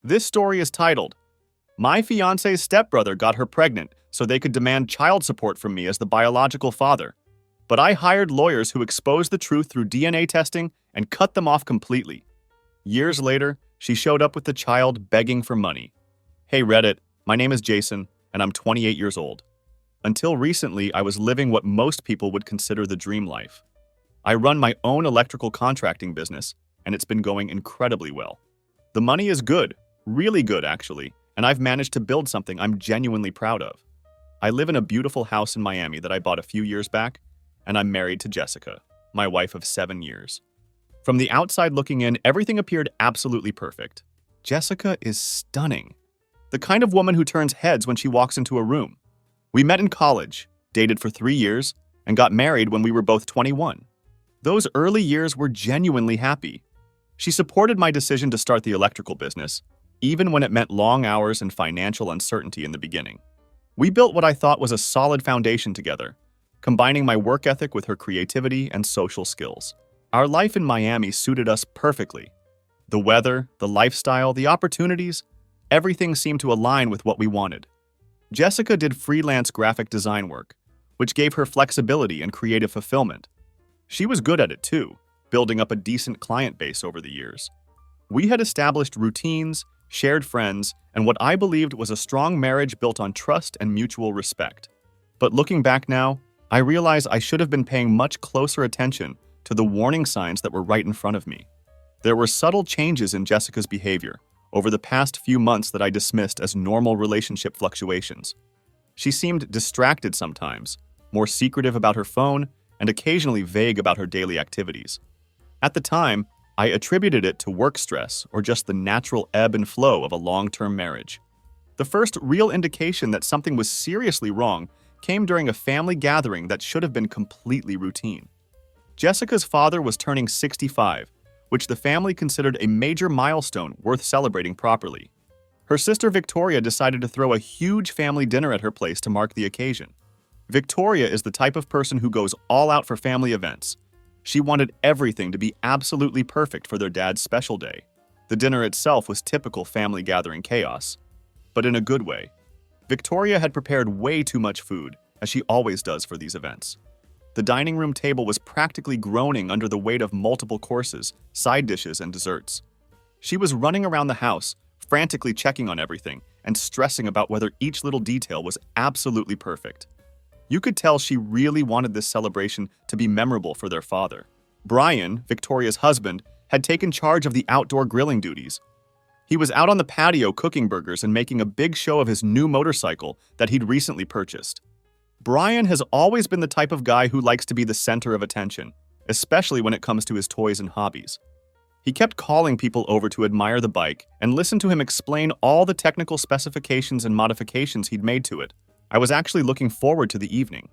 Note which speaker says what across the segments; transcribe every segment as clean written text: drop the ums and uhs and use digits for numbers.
Speaker 1: This story is titled, My Fiancée's Stepbrother Got Her Pregnant so they could demand child support from me as the biological father. But I hired lawyers who exposed the truth through DNA testing and cut them off completely. Years later, she showed up with the child begging for money. Hey Reddit, my name is Jason, and I'm 28 years old. Until recently, I was living what most people would consider the dream life. I run my own electrical contracting business, and it's been going incredibly well. The money is good, really good actually, and I've managed to build something I'm genuinely proud of. I live in a beautiful house in Miami that I bought a few years back, and I'm married to Jessica, my wife of 7 years. From the outside looking in, everything appeared absolutely perfect. Jessica is stunning. The kind of woman who turns heads when she walks into a room. We met in college, dated for 3 years, and got married when we were both 21. Those early years were genuinely happy. She supported my decision to start the electrical business, even when it meant long hours and financial uncertainty in the beginning. We built what I thought was a solid foundation together, combining my work ethic with her creativity and social skills. Our life in Miami suited us perfectly. The weather, the lifestyle, the opportunities, everything seemed to align with what we wanted. Jessica did freelance graphic design work, which gave her flexibility and creative fulfillment. She was good at it too, building up a decent client base over the years. We had established routines, shared friends, and what I believed was a strong marriage built on trust and mutual respect. But looking back now, I realize I should have been paying much closer attention to the warning signs that were right in front of me. There were subtle changes in Jessica's behavior over the past few months that I dismissed as normal relationship fluctuations. She seemed distracted sometimes, more secretive about her phone, and occasionally vague about her daily activities. At the time, I attributed it to work stress or just the natural ebb and flow of a long-term marriage. The first real indication that something was seriously wrong came during a family gathering that should have been completely routine. Jessica's father was turning 65, which the family considered a major milestone worth celebrating properly. Her sister Victoria decided to throw a huge family dinner at her place to mark the occasion. Victoria is the type of person who goes all out for family events. She wanted everything to be absolutely perfect for their dad's special day. The dinner itself was typical family gathering chaos, but in a good way. Victoria had prepared way too much food, as she always does for these events. The dining room table was practically groaning under the weight of multiple courses, side dishes, and desserts. She was running around the house, frantically checking on everything and stressing about whether each little detail was absolutely perfect. You could tell she really wanted this celebration to be memorable for their father. Brian, Victoria's husband, had taken charge of the outdoor grilling duties. He was out on the patio cooking burgers and making a big show of his new motorcycle that he'd recently purchased. Brian has always been the type of guy who likes to be the center of attention, especially when it comes to his toys and hobbies. He kept calling people over to admire the bike and listen to him explain all the technical specifications and modifications he'd made to it. I was actually looking forward to the evening,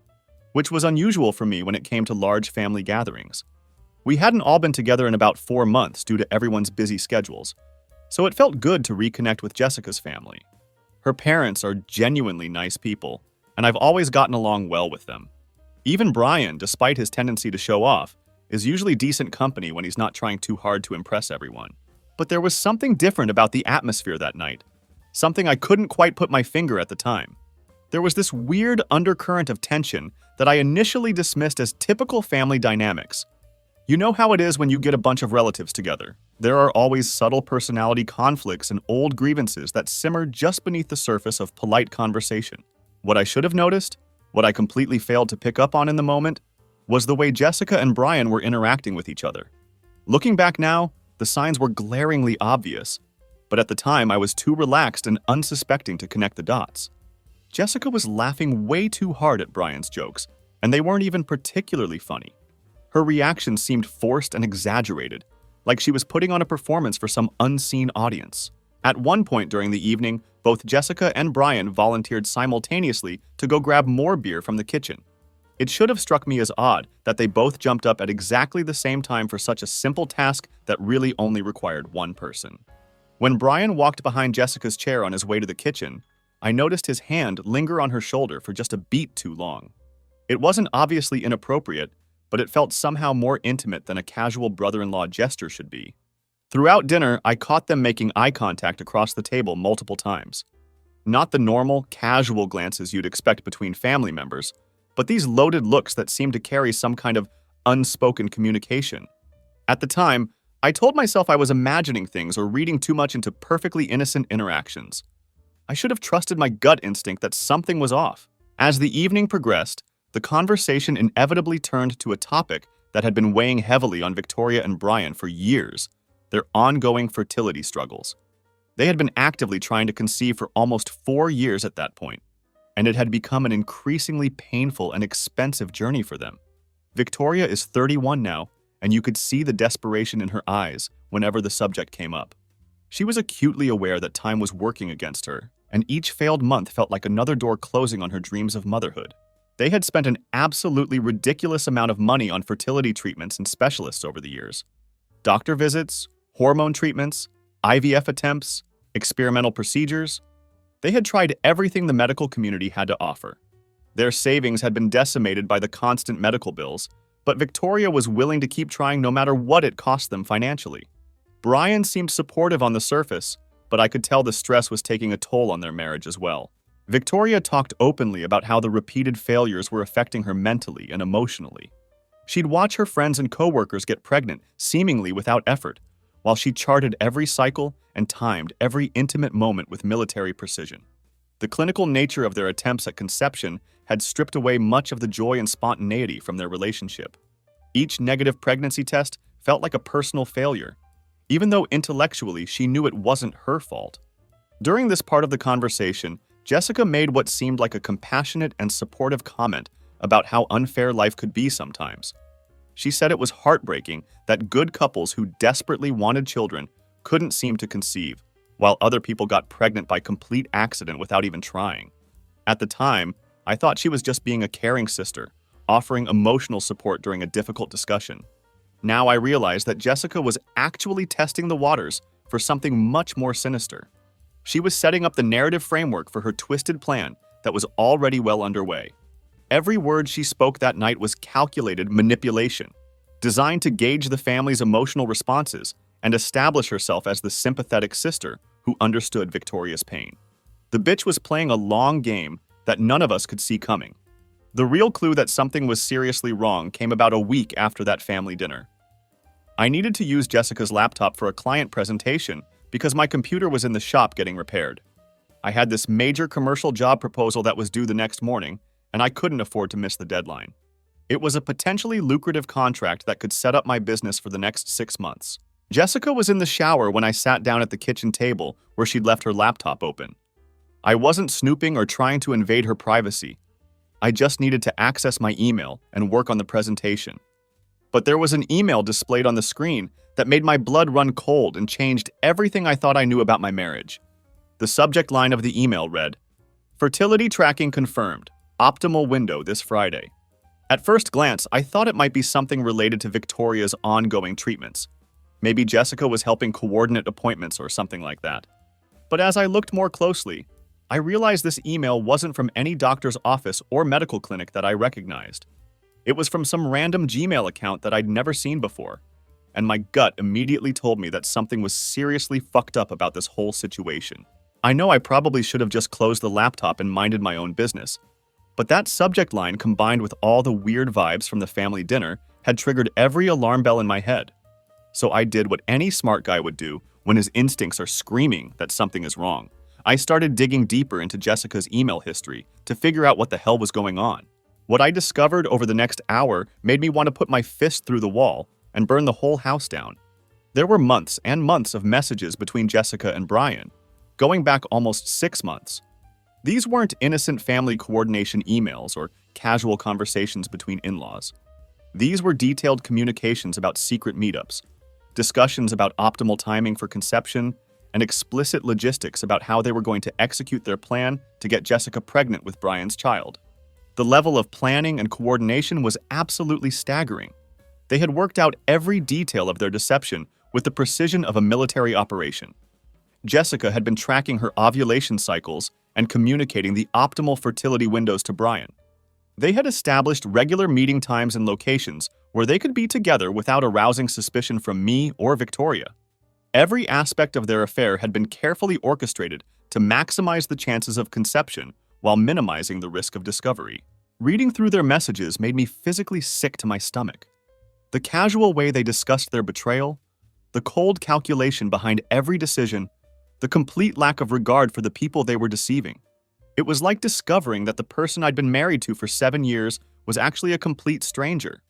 Speaker 1: which was unusual for me when it came to large family gatherings. We hadn't all been together in about 4 months due to everyone's busy schedules, so it felt good to reconnect with Jessica's family. Her parents are genuinely nice people, and I've always gotten along well with them. Even Brian, despite his tendency to show off, is usually decent company when he's not trying too hard to impress everyone. But there was something different about the atmosphere that night, something I couldn't quite put my finger at the time. There was this weird undercurrent of tension that I initially dismissed as typical family dynamics. You know how it is when you get a bunch of relatives together. There are always subtle personality conflicts and old grievances that simmer just beneath the surface of polite conversation. What I should have noticed, what I completely failed to pick up on in the moment, was the way Jessica and Brian were interacting with each other. Looking back now, the signs were glaringly obvious, but at the time I was too relaxed and unsuspecting to connect the dots. Jessica was laughing way too hard at Brian's jokes, and they weren't even particularly funny. Her reactions seemed forced and exaggerated, like she was putting on a performance for some unseen audience. At one point during the evening, both Jessica and Brian volunteered simultaneously to go grab more beer from the kitchen. It should have struck me as odd that they both jumped up at exactly the same time for such a simple task that really only required one person. When Brian walked behind Jessica's chair on his way to the kitchen, I noticed his hand linger on her shoulder for just a beat too long. It wasn't obviously inappropriate, but it felt somehow more intimate than a casual brother-in-law gesture should be. Throughout dinner, I caught them making eye contact across the table multiple times. Not the normal, casual glances you'd expect between family members, but these loaded looks that seemed to carry some kind of unspoken communication. At the time, I told myself I was imagining things or reading too much into perfectly innocent interactions. I should have trusted my gut instinct that something was off. As the evening progressed, the conversation inevitably turned to a topic that had been weighing heavily on Victoria and Brian for years: their ongoing fertility struggles. They had been actively trying to conceive for almost 4 years at that point, and it had become an increasingly painful and expensive journey for them. Victoria is 31 now, and you could see the desperation in her eyes whenever the subject came up. She was acutely aware that time was working against her, and each failed month felt like another door closing on her dreams of motherhood. They had spent an absolutely ridiculous amount of money on fertility treatments and specialists over the years. Doctor visits, hormone treatments, IVF attempts, experimental procedures. They had tried everything the medical community had to offer. Their savings had been decimated by the constant medical bills, but Victoria was willing to keep trying no matter what it cost them financially. Brian seemed supportive on the surface, but I could tell the stress was taking a toll on their marriage as well. Victoria talked openly about how the repeated failures were affecting her mentally and emotionally. She'd watch her friends and coworkers get pregnant, seemingly without effort, while she charted every cycle and timed every intimate moment with military precision. The clinical nature of their attempts at conception had stripped away much of the joy and spontaneity from their relationship. Each negative pregnancy test felt like a personal failure, even though intellectually she knew it wasn't her fault. During this part of the conversation, Jessica made what seemed like a compassionate and supportive comment about how unfair life could be sometimes. She said it was heartbreaking that good couples who desperately wanted children couldn't seem to conceive, while other people got pregnant by complete accident without even trying. At the time, I thought she was just being a caring sister, offering emotional support during a difficult discussion. Now I realize that Jessica was actually testing the waters for something much more sinister. She was setting up the narrative framework for her twisted plan that was already well underway. Every word she spoke that night was calculated manipulation, designed to gauge the family's emotional responses and establish herself as the sympathetic sister who understood Victoria's pain. The bitch was playing a long game that none of us could see coming. The real clue that something was seriously wrong came about a week after that family dinner. I needed to use Jessica's laptop for a client presentation because my computer was in the shop getting repaired. I had this major commercial job proposal that was due the next morning, and I couldn't afford to miss the deadline. It was a potentially lucrative contract that could set up my business for the next 6 months. Jessica was in the shower when I sat down at the kitchen table where she'd left her laptop open. I wasn't snooping or trying to invade her privacy. I just needed to access my email and work on the presentation. But there was an email displayed on the screen that made my blood run cold and changed everything I thought I knew about my marriage. The subject line of the email read, "Fertility tracking confirmed. Optimal window this Friday." At first glance, I thought it might be something related to Victoria's ongoing treatments. Maybe Jessica was helping coordinate appointments or something like that. But as I looked more closely, I realized this email wasn't from any doctor's office or medical clinic that I recognized. It was from some random Gmail account that I'd never seen before, and my gut immediately told me that something was seriously fucked up about this whole situation. I know I probably should have just closed the laptop and minded my own business, but that subject line combined with all the weird vibes from the family dinner had triggered every alarm bell in my head. So I did what any smart guy would do when his instincts are screaming that something is wrong. I started digging deeper into Jessica's email history to figure out what the hell was going on. What I discovered over the next hour made me want to put my fist through the wall and burn the whole house down. There were months and months of messages between Jessica and Brian, going back almost 6 months. These weren't innocent family coordination emails or casual conversations between in-laws. These were detailed communications about secret meetups, discussions about optimal timing for conception, and explicit logistics about how they were going to execute their plan to get Jessica pregnant with Brian's child. The level of planning and coordination was absolutely staggering. They had worked out every detail of their deception with the precision of a military operation. Jessica had been tracking her ovulation cycles and communicating the optimal fertility windows to Brian. They had established regular meeting times and locations where they could be together without arousing suspicion from me or Victoria. Every aspect of their affair had been carefully orchestrated to maximize the chances of conception while minimizing the risk of discovery. Reading through their messages made me physically sick to my stomach. The casual way they discussed their betrayal, the cold calculation behind every decision, the complete lack of regard for the people they were deceiving. It was like discovering that the person I'd been married to for 7 years was actually a complete stranger.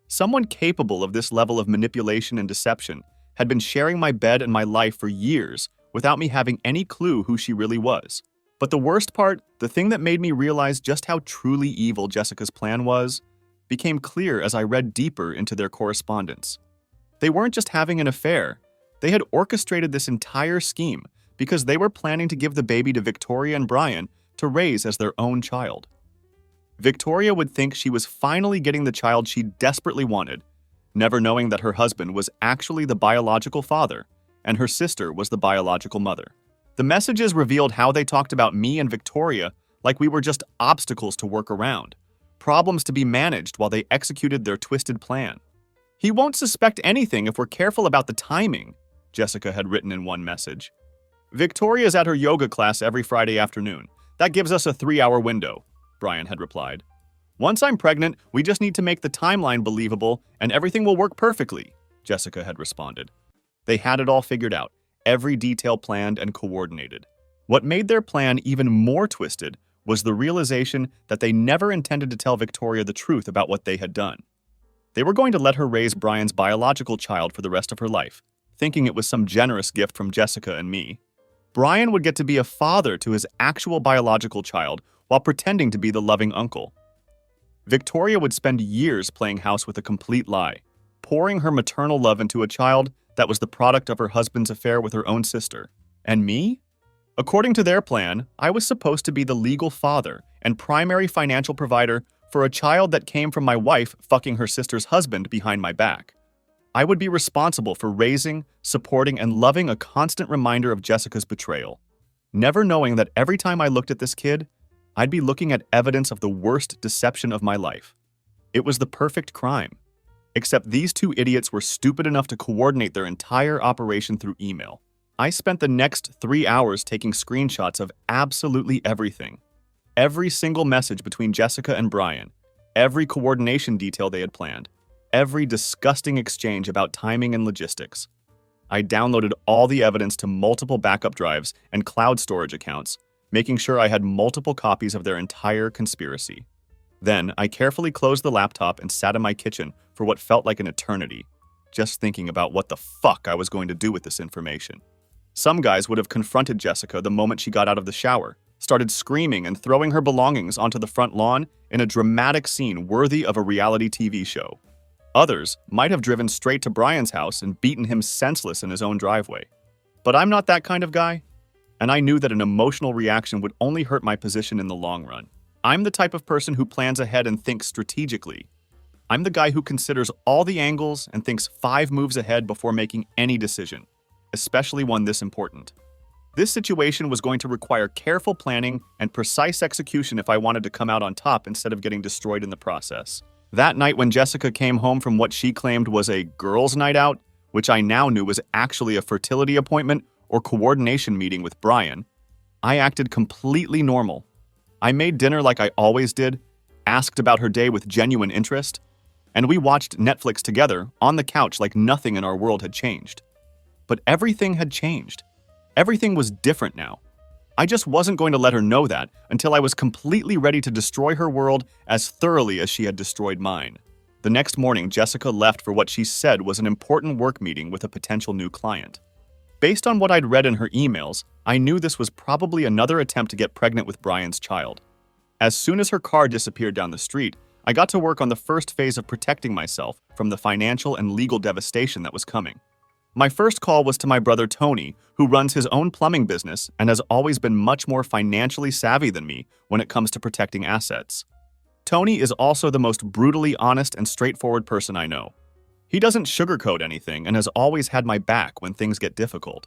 Speaker 1: Someone capable of this level of manipulation and deception had been sharing my bed and my life for years without me having any clue who she really was. But the worst part, the thing that made me realize just how truly evil Jessica's plan was, became clear as I read deeper into their correspondence. They weren't just having an affair. They had orchestrated this entire scheme because they were planning to give the baby to Victoria and Brian to raise as their own child. Victoria would think she was finally getting the child she desperately wanted, never knowing that her husband was actually the biological father and her sister was the biological mother. The messages revealed how they talked about me and Victoria like we were just obstacles to work around, problems to be managed while they executed their twisted plan. "He won't suspect anything if we're careful about the timing," Jessica had written in one message. "Victoria's at her yoga class every Friday afternoon. That gives us a 3-hour window," Brian had replied. "Once I'm pregnant, we just need to make the timeline believable and everything will work perfectly," Jessica had responded. They had it all figured out, every detail planned and coordinated. What made their plan even more twisted was the realization that they never intended to tell Victoria the truth about what they had done. They were going to let her raise Brian's biological child for the rest of her life, thinking it was some generous gift from Jessica and me. Brian would get to be a father to his actual biological child while pretending to be the loving uncle. Victoria would spend years playing house with a complete lie, pouring her maternal love into a child that was the product of her husband's affair with her own sister. And me? According to their plan, I was supposed to be the legal father and primary financial provider for a child that came from my wife fucking her sister's husband behind my back. I would be responsible for raising, supporting, and loving a constant reminder of Jessica's betrayal, never knowing that every time I looked at this kid, I'd be looking at evidence of the worst deception of my life. It was the perfect crime. Except these two idiots were stupid enough to coordinate their entire operation through email. I spent the next 3 hours taking screenshots of absolutely everything. Every single message between Jessica and Brian, every coordination detail they had planned, every disgusting exchange about timing and logistics. I downloaded all the evidence to multiple backup drives and cloud storage accounts, making sure I had multiple copies of their entire conspiracy. Then, I carefully closed the laptop and sat in my kitchen for what felt like an eternity, just thinking about what the fuck I was going to do with this information. Some guys would have confronted Jessica the moment she got out of the shower, started screaming and throwing her belongings onto the front lawn in a dramatic scene worthy of a reality TV show. Others might have driven straight to Brian's house and beaten him senseless in his own driveway. But I'm not that kind of guy, and I knew that an emotional reaction would only hurt my position in the long run. I'm the type of person who plans ahead and thinks strategically. I'm the guy who considers all the angles and thinks 5 moves ahead before making any decision, especially one this important. This situation was going to require careful planning and precise execution if I wanted to come out on top instead of getting destroyed in the process. That night when Jessica came home from what she claimed was a girls' night out, which I now knew was actually a fertility appointment or coordination meeting with Brian, I acted completely normal. I made dinner like I always did, asked about her day with genuine interest, and we watched Netflix together on the couch like nothing in our world had changed. But everything had changed. Everything was different now. I just wasn't going to let her know that until I was completely ready to destroy her world as thoroughly as she had destroyed mine. The next morning, Jessica left for what she said was an important work meeting with a potential new client. Based on what I'd read in her emails, I knew this was probably another attempt to get pregnant with Brian's child. As soon as her car disappeared down the street, I got to work on the first phase of protecting myself from the financial and legal devastation that was coming. My first call was to my brother Tony, who runs his own plumbing business and has always been much more financially savvy than me when it comes to protecting assets. Tony is also the most brutally honest and straightforward person I know. He doesn't sugarcoat anything and has always had my back when things get difficult.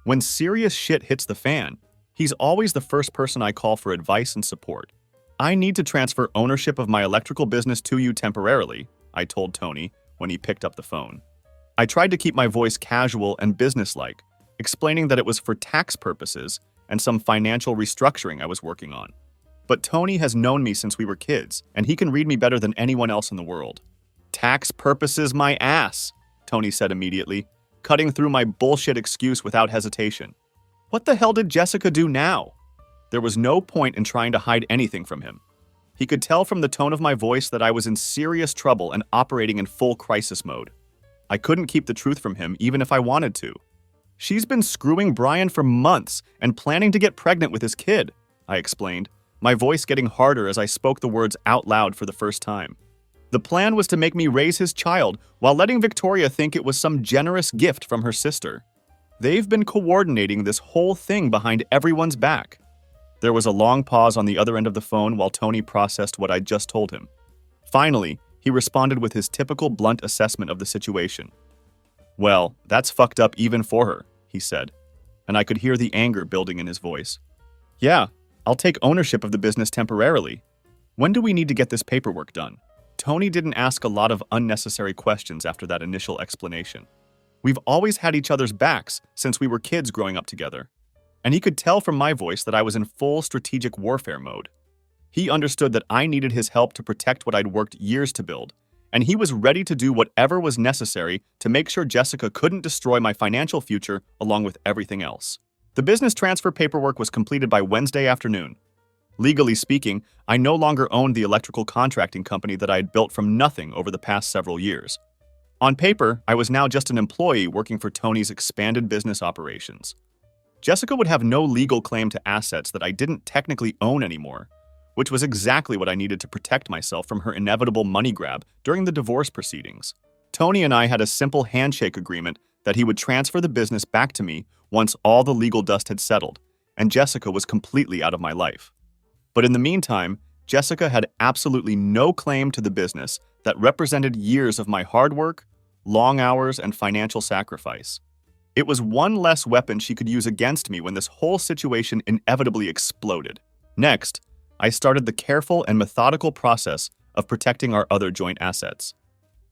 Speaker 1: When serious shit hits the fan, he's always the first person I call for advice and support. "I need to transfer ownership of my electrical business to you temporarily," I told Tony when he picked up the phone. I tried to keep my voice casual and businesslike, explaining that it was for tax purposes and some financial restructuring I was working on. But Tony has known me since we were kids, and he can read me better than anyone else in the world. Tax purposes my ass, Tony said immediately, cutting through my bullshit excuse without hesitation. What the hell did Jessica do now? There was no point in trying to hide anything from him. He could tell from the tone of my voice that I was in serious trouble and operating in full crisis mode. I couldn't keep the truth from him even if I wanted to. She's been screwing Brian for months and planning to get pregnant with his kid, I explained, my voice getting harder as I spoke the words out loud for the first time. The plan was to make me raise his child while letting Victoria think it was some generous gift from her sister. They've been coordinating this whole thing behind everyone's back. There was a long pause on the other end of the phone while Tony processed what I'd just told him. Finally, he responded with his typical blunt assessment of the situation. Well, that's fucked up even for her, he said, and I could hear the anger building in his voice. Yeah, I'll take ownership of the business temporarily. When do we need to get this paperwork done? Tony didn't ask a lot of unnecessary questions after that initial explanation. We've always had each other's backs since we were kids growing up together, and he could tell from my voice that I was in full strategic warfare mode. He understood that I needed his help to protect what I'd worked years to build, and he was ready to do whatever was necessary to make sure Jessica couldn't destroy my financial future along with everything else. The business transfer paperwork was completed by Wednesday afternoon. Legally speaking, I no longer owned the electrical contracting company that I had built from nothing over the past several years. On paper, I was now just an employee working for Tony's expanded business operations. Jessica would have no legal claim to assets that I didn't technically own anymore, which was exactly what I needed to protect myself from her inevitable money grab during the divorce proceedings. Tony and I had a simple handshake agreement that he would transfer the business back to me once all the legal dust had settled, and Jessica was completely out of my life. But in the meantime, Jessica had absolutely no claim to the business that represented years of my hard work, long hours, and financial sacrifice. It was one less weapon she could use against me when this whole situation inevitably exploded. Next, I started the careful and methodical process of protecting our other joint assets.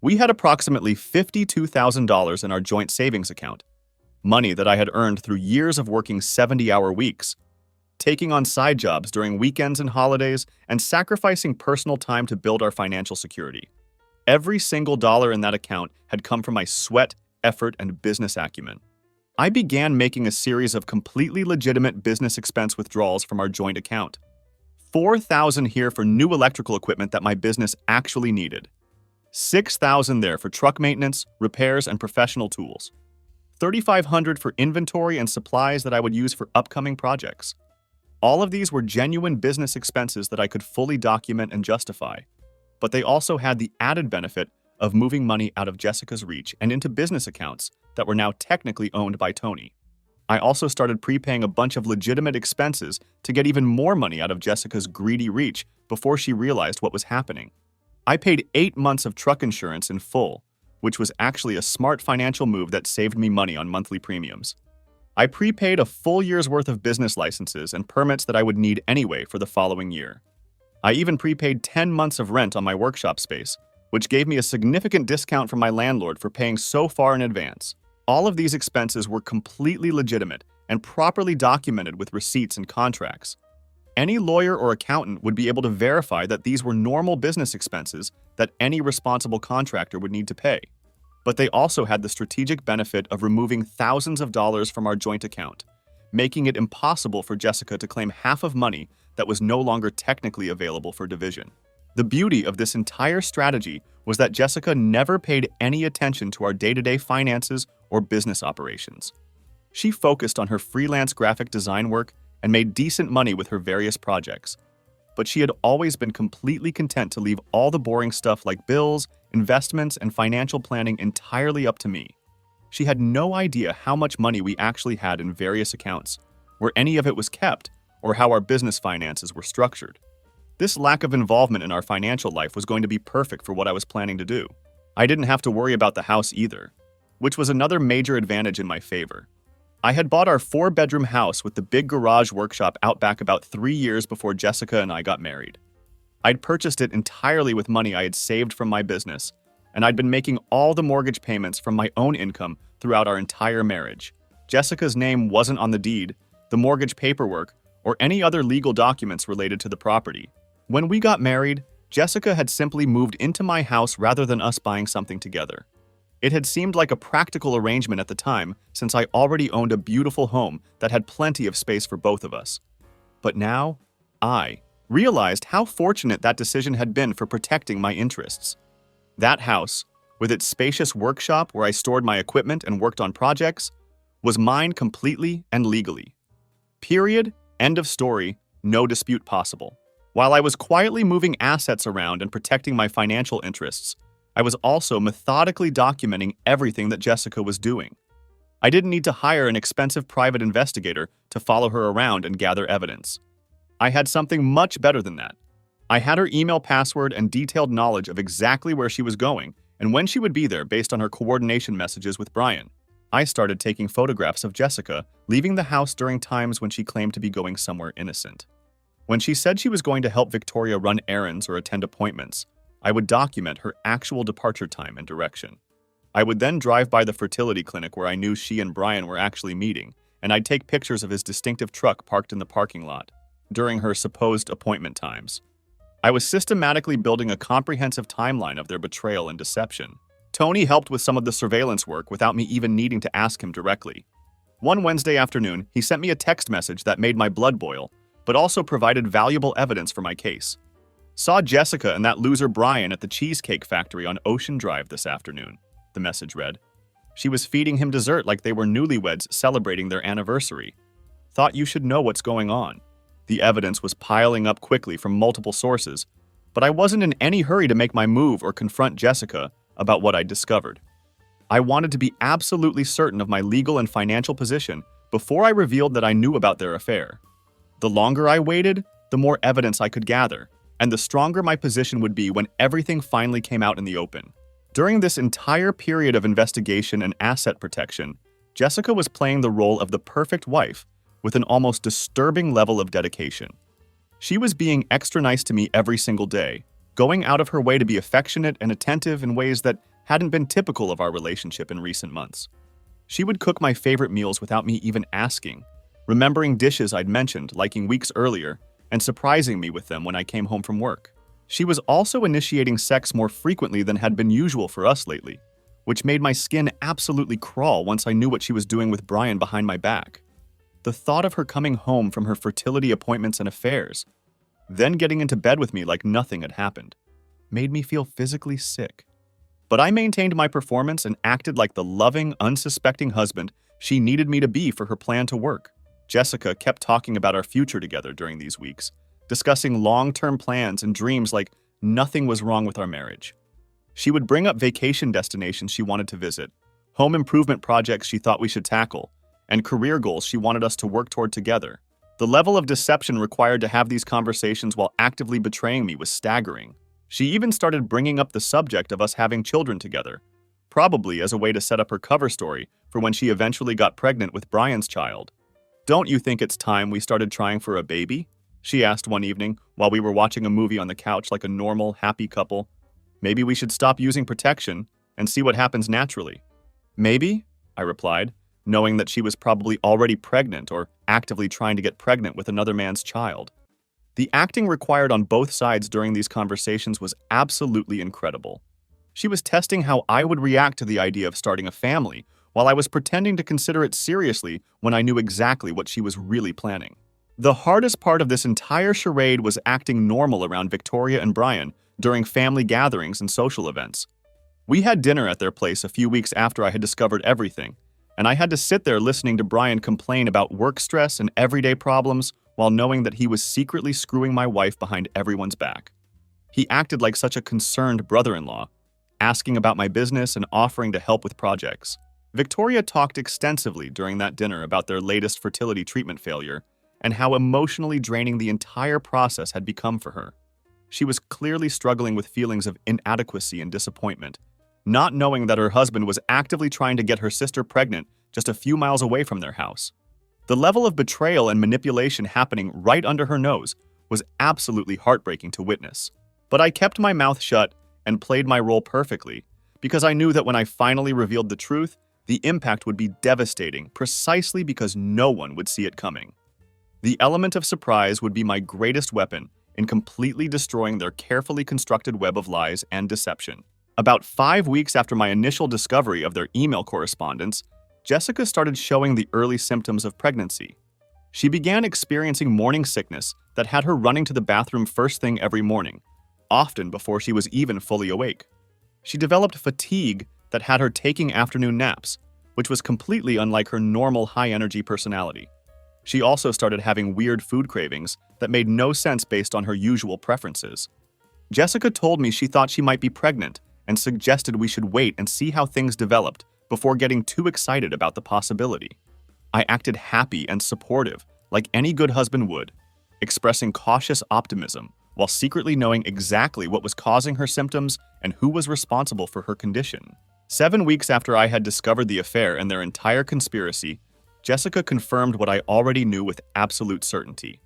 Speaker 1: We had approximately $52,000 in our joint savings account, money that I had earned through years of working 70-hour weeks, taking on side jobs during weekends and holidays, and sacrificing personal time to build our financial security. Every single dollar in that account had come from my sweat, effort, and business acumen. I began making a series of completely legitimate business expense withdrawals from our joint account. $4,000 here for new electrical equipment that my business actually needed. $6,000 there for truck maintenance, repairs, and professional tools. $3,500 for inventory and supplies that I would use for upcoming projects. All of these were genuine business expenses that I could fully document and justify, but they also had the added benefit of moving money out of Jessica's reach and into business accounts that were now technically owned by Tony. I also started prepaying a bunch of legitimate expenses to get even more money out of Jessica's greedy reach before she realized what was happening. I paid 8 months of truck insurance in full, which was actually a smart financial move that saved me money on monthly premiums. I prepaid a full year's worth of business licenses and permits that I would need anyway for the following year. I even prepaid 10 months of rent on my workshop space, which gave me a significant discount from my landlord for paying so far in advance. All of these expenses were completely legitimate and properly documented with receipts and contracts. Any lawyer or accountant would be able to verify that these were normal business expenses that any responsible contractor would need to pay. But they also had the strategic benefit of removing thousands of dollars from our joint account, making it impossible for Jessica to claim half of money that was no longer technically available for division. The beauty of this entire strategy was that Jessica never paid any attention to our day-to-day finances or business operations. She focused on her freelance graphic design work and made decent money with her various projects. But she had always been completely content to leave all the boring stuff like bills, investments, and financial planning entirely up to me. She had no idea how much money we actually had in various accounts, where any of it was kept, or how our business finances were structured. This lack of involvement in our financial life was going to be perfect for what I was planning to do. I didn't have to worry about the house either, which was another major advantage in my favor. I had bought our 4-bedroom house with the big garage workshop out back about 3 years before Jessica and I got married. I'd purchased it entirely with money I had saved from my business, and I'd been making all the mortgage payments from my own income throughout our entire marriage. Jessica's name wasn't on the deed, the mortgage paperwork, or any other legal documents related to the property. When we got married, Jessica had simply moved into my house rather than us buying something together. It had seemed like a practical arrangement at the time, since I already owned a beautiful home that had plenty of space for both of us. But now, I realized how fortunate that decision had been for protecting my interests. That house, with its spacious workshop where I stored my equipment and worked on projects, was mine completely and legally. Period. End of story. No dispute possible. While I was quietly moving assets around and protecting my financial interests, I was also methodically documenting everything that Jessica was doing. I didn't need to hire an expensive private investigator to follow her around and gather evidence. I had something much better than that. I had her email password and detailed knowledge of exactly where she was going and when she would be there based on her coordination messages with Brian. I started taking photographs of Jessica leaving the house during times when she claimed to be going somewhere innocent. When she said she was going to help Victoria run errands or attend appointments, I would document her actual departure time and direction. I would then drive by the fertility clinic where I knew she and Brian were actually meeting, and I'd take pictures of his distinctive truck parked in the parking lot during her supposed appointment times. I was systematically building a comprehensive timeline of their betrayal and deception. Tony helped with some of the surveillance work without me even needing to ask him directly. One Wednesday afternoon, he sent me a text message that made my blood boil, but also provided valuable evidence for my case. Saw Jessica and that loser Brian at the Cheesecake Factory on Ocean Drive this afternoon, the message read. She was feeding him dessert like they were newlyweds celebrating their anniversary. Thought you should know what's going on. The evidence was piling up quickly from multiple sources, but I wasn't in any hurry to make my move or confront Jessica about what I'd discovered. I wanted to be absolutely certain of my legal and financial position before I revealed that I knew about their affair. The longer I waited, the more evidence I could gather, and the stronger my position would be when everything finally came out in the open. During this entire period of investigation and asset protection, Jessica was playing the role of the perfect wife with an almost disturbing level of dedication. She was being extra nice to me every single day, going out of her way to be affectionate and attentive in ways that hadn't been typical of our relationship in recent months. She would cook my favorite meals without me even asking, remembering dishes I'd mentioned liking weeks earlier, and surprising me with them when I came home from work. She was also initiating sex more frequently than had been usual for us lately, which made my skin absolutely crawl once I knew what she was doing with Brian behind my back. The thought of her coming home from her fertility appointments and affairs, then getting into bed with me like nothing had happened, made me feel physically sick. But I maintained my performance and acted like the loving, unsuspecting husband she needed me to be for her plan to work. Jessica kept talking about our future together during these weeks, discussing long-term plans and dreams like nothing was wrong with our marriage. She would bring up vacation destinations she wanted to visit, home improvement projects she thought we should tackle, and career goals she wanted us to work toward together. The level of deception required to have these conversations while actively betraying me was staggering. She even started bringing up the subject of us having children together, probably as a way to set up her cover story for when she eventually got pregnant with Brian's child. "Don't you think it's time we started trying for a baby?" she asked one evening while we were watching a movie on the couch like a normal, happy couple. "Maybe we should stop using protection and see what happens naturally." "Maybe," I replied, knowing that she was probably already pregnant or actively trying to get pregnant with another man's child. The acting required on both sides during these conversations was absolutely incredible. She was testing how I would react to the idea of starting a family, while I was pretending to consider it seriously when I knew exactly what she was really planning. The hardest part of this entire charade was acting normal around Victoria and Brian during family gatherings and social events. We had dinner at their place a few weeks after I had discovered everything, and I had to sit there listening to Brian complain about work stress and everyday problems while knowing that he was secretly screwing my wife behind everyone's back. He acted like such a concerned brother-in-law, asking about my business and offering to help with projects. Victoria talked extensively during that dinner about their latest fertility treatment failure and how emotionally draining the entire process had become for her. She was clearly struggling with feelings of inadequacy and disappointment, not knowing that her husband was actively trying to get her sister pregnant just a few miles away from their house. The level of betrayal and manipulation happening right under her nose was absolutely heartbreaking to witness. But I kept my mouth shut and played my role perfectly, because I knew that when I finally revealed the truth, the impact would be devastating precisely because no one would see it coming. The element of surprise would be my greatest weapon in completely destroying their carefully constructed web of lies and deception. About 5 weeks after my initial discovery of their email correspondence, Jessica started showing the early symptoms of pregnancy. She began experiencing morning sickness that had her running to the bathroom first thing every morning, often before she was even fully awake. She developed fatigue that had her taking afternoon naps, which was completely unlike her normal high-energy personality. She also started having weird food cravings that made no sense based on her usual preferences. Jessica told me she thought she might be pregnant and suggested we should wait and see how things developed before getting too excited about the possibility. I acted happy and supportive, like any good husband would, expressing cautious optimism while secretly knowing exactly what was causing her symptoms and who was responsible for her condition. 7 weeks after I had discovered the affair and their entire conspiracy, Jessica confirmed what I already knew with absolute certainty.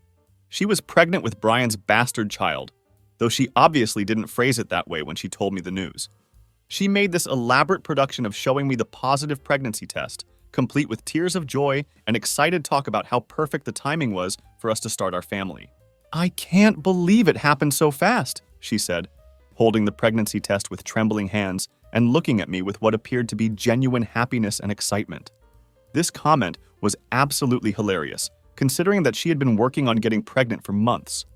Speaker 1: She was pregnant with Brian's bastard child, though she obviously didn't phrase it that way when she told me the news. She made this elaborate production of showing me the positive pregnancy test, complete with tears of joy and excited talk about how perfect the timing was for us to start our family. "I can't believe it happened so fast," she said, holding the pregnancy test with trembling hands and looking at me with what appeared to be genuine happiness and excitement. This comment was absolutely hilarious, considering that she had been working on getting pregnant for months,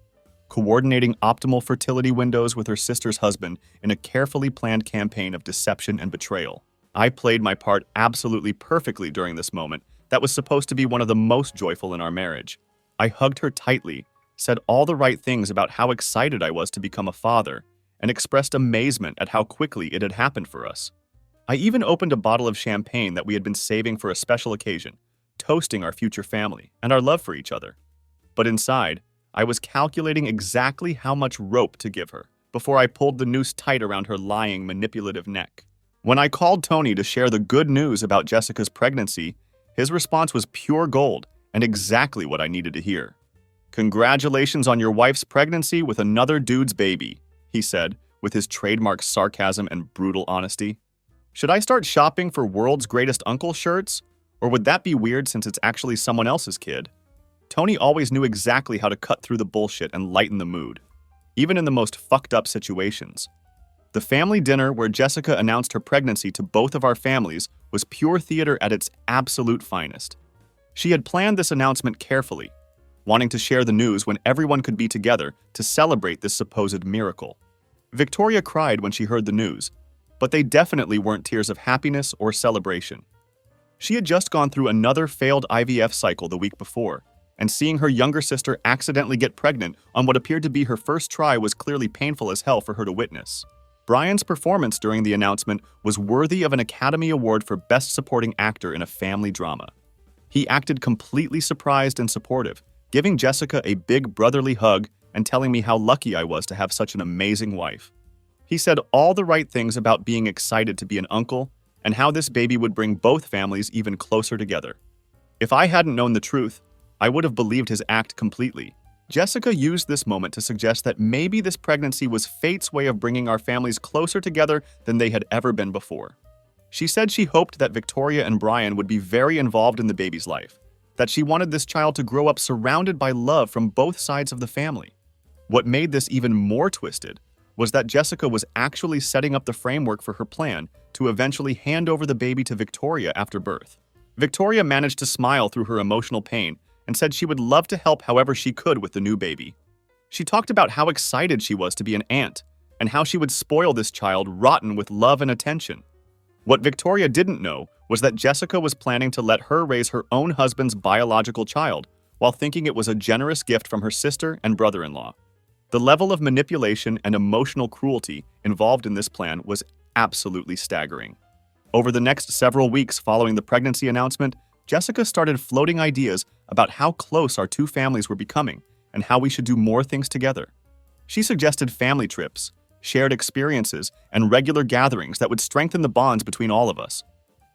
Speaker 1: coordinating optimal fertility windows with her sister's husband in a carefully planned campaign of deception and betrayal. I played my part absolutely perfectly during this moment that was supposed to be one of the most joyful in our marriage. I hugged her tightly, said all the right things about how excited I was to become a father, and expressed amazement at how quickly it had happened for us. I even opened a bottle of champagne that we had been saving for a special occasion, toasting our future family and our love for each other. But inside, I was calculating exactly how much rope to give her before I pulled the noose tight around her lying, manipulative neck. When I called Tony to share the good news about Jessica's pregnancy, his response was pure gold and exactly what I needed to hear. "Congratulations on your wife's pregnancy with another dude's baby," he said, with his trademark sarcasm and brutal honesty. "Should I start shopping for World's Greatest Uncle shirts? Or would that be weird since it's actually someone else's kid?" Tony always knew exactly how to cut through the bullshit and lighten the mood, even in the most fucked up situations. The family dinner where Jessica announced her pregnancy to both of our families was pure theater at its absolute finest. She had planned this announcement carefully, wanting to share the news when everyone could be together to celebrate this supposed miracle. Victoria cried when she heard the news, but they definitely weren't tears of happiness or celebration. She had just gone through another failed IVF cycle the week before, and seeing her younger sister accidentally get pregnant on what appeared to be her first try was clearly painful as hell for her to witness. Brian's performance during the announcement was worthy of an Academy Award for Best Supporting Actor in a Family Drama. He acted completely surprised and supportive, giving Jessica a big brotherly hug and telling me how lucky I was to have such an amazing wife. He said all the right things about being excited to be an uncle and how this baby would bring both families even closer together. If I hadn't known the truth, I would have believed his act completely. Jessica used this moment to suggest that maybe this pregnancy was fate's way of bringing our families closer together than they had ever been before. She said she hoped that Victoria and Brian would be very involved in the baby's life, that she wanted this child to grow up surrounded by love from both sides of the family. What made this even more twisted was that Jessica was actually setting up the framework for her plan to eventually hand over the baby to Victoria after birth. Victoria managed to smile through her emotional pain and said she would love to help however she could with the new baby. She talked about how excited she was to be an aunt and how she would spoil this child rotten with love and attention. What Victoria didn't know was that Jessica was planning to let her raise her own husband's biological child while thinking it was a generous gift from her sister and brother-in-law. The level of manipulation and emotional cruelty involved in this plan was absolutely staggering. Over the next several weeks following the pregnancy announcement, Jessica started floating ideas about how close our two families were becoming and how we should do more things together. She suggested family trips, shared experiences, and regular gatherings that would strengthen the bonds between all of us.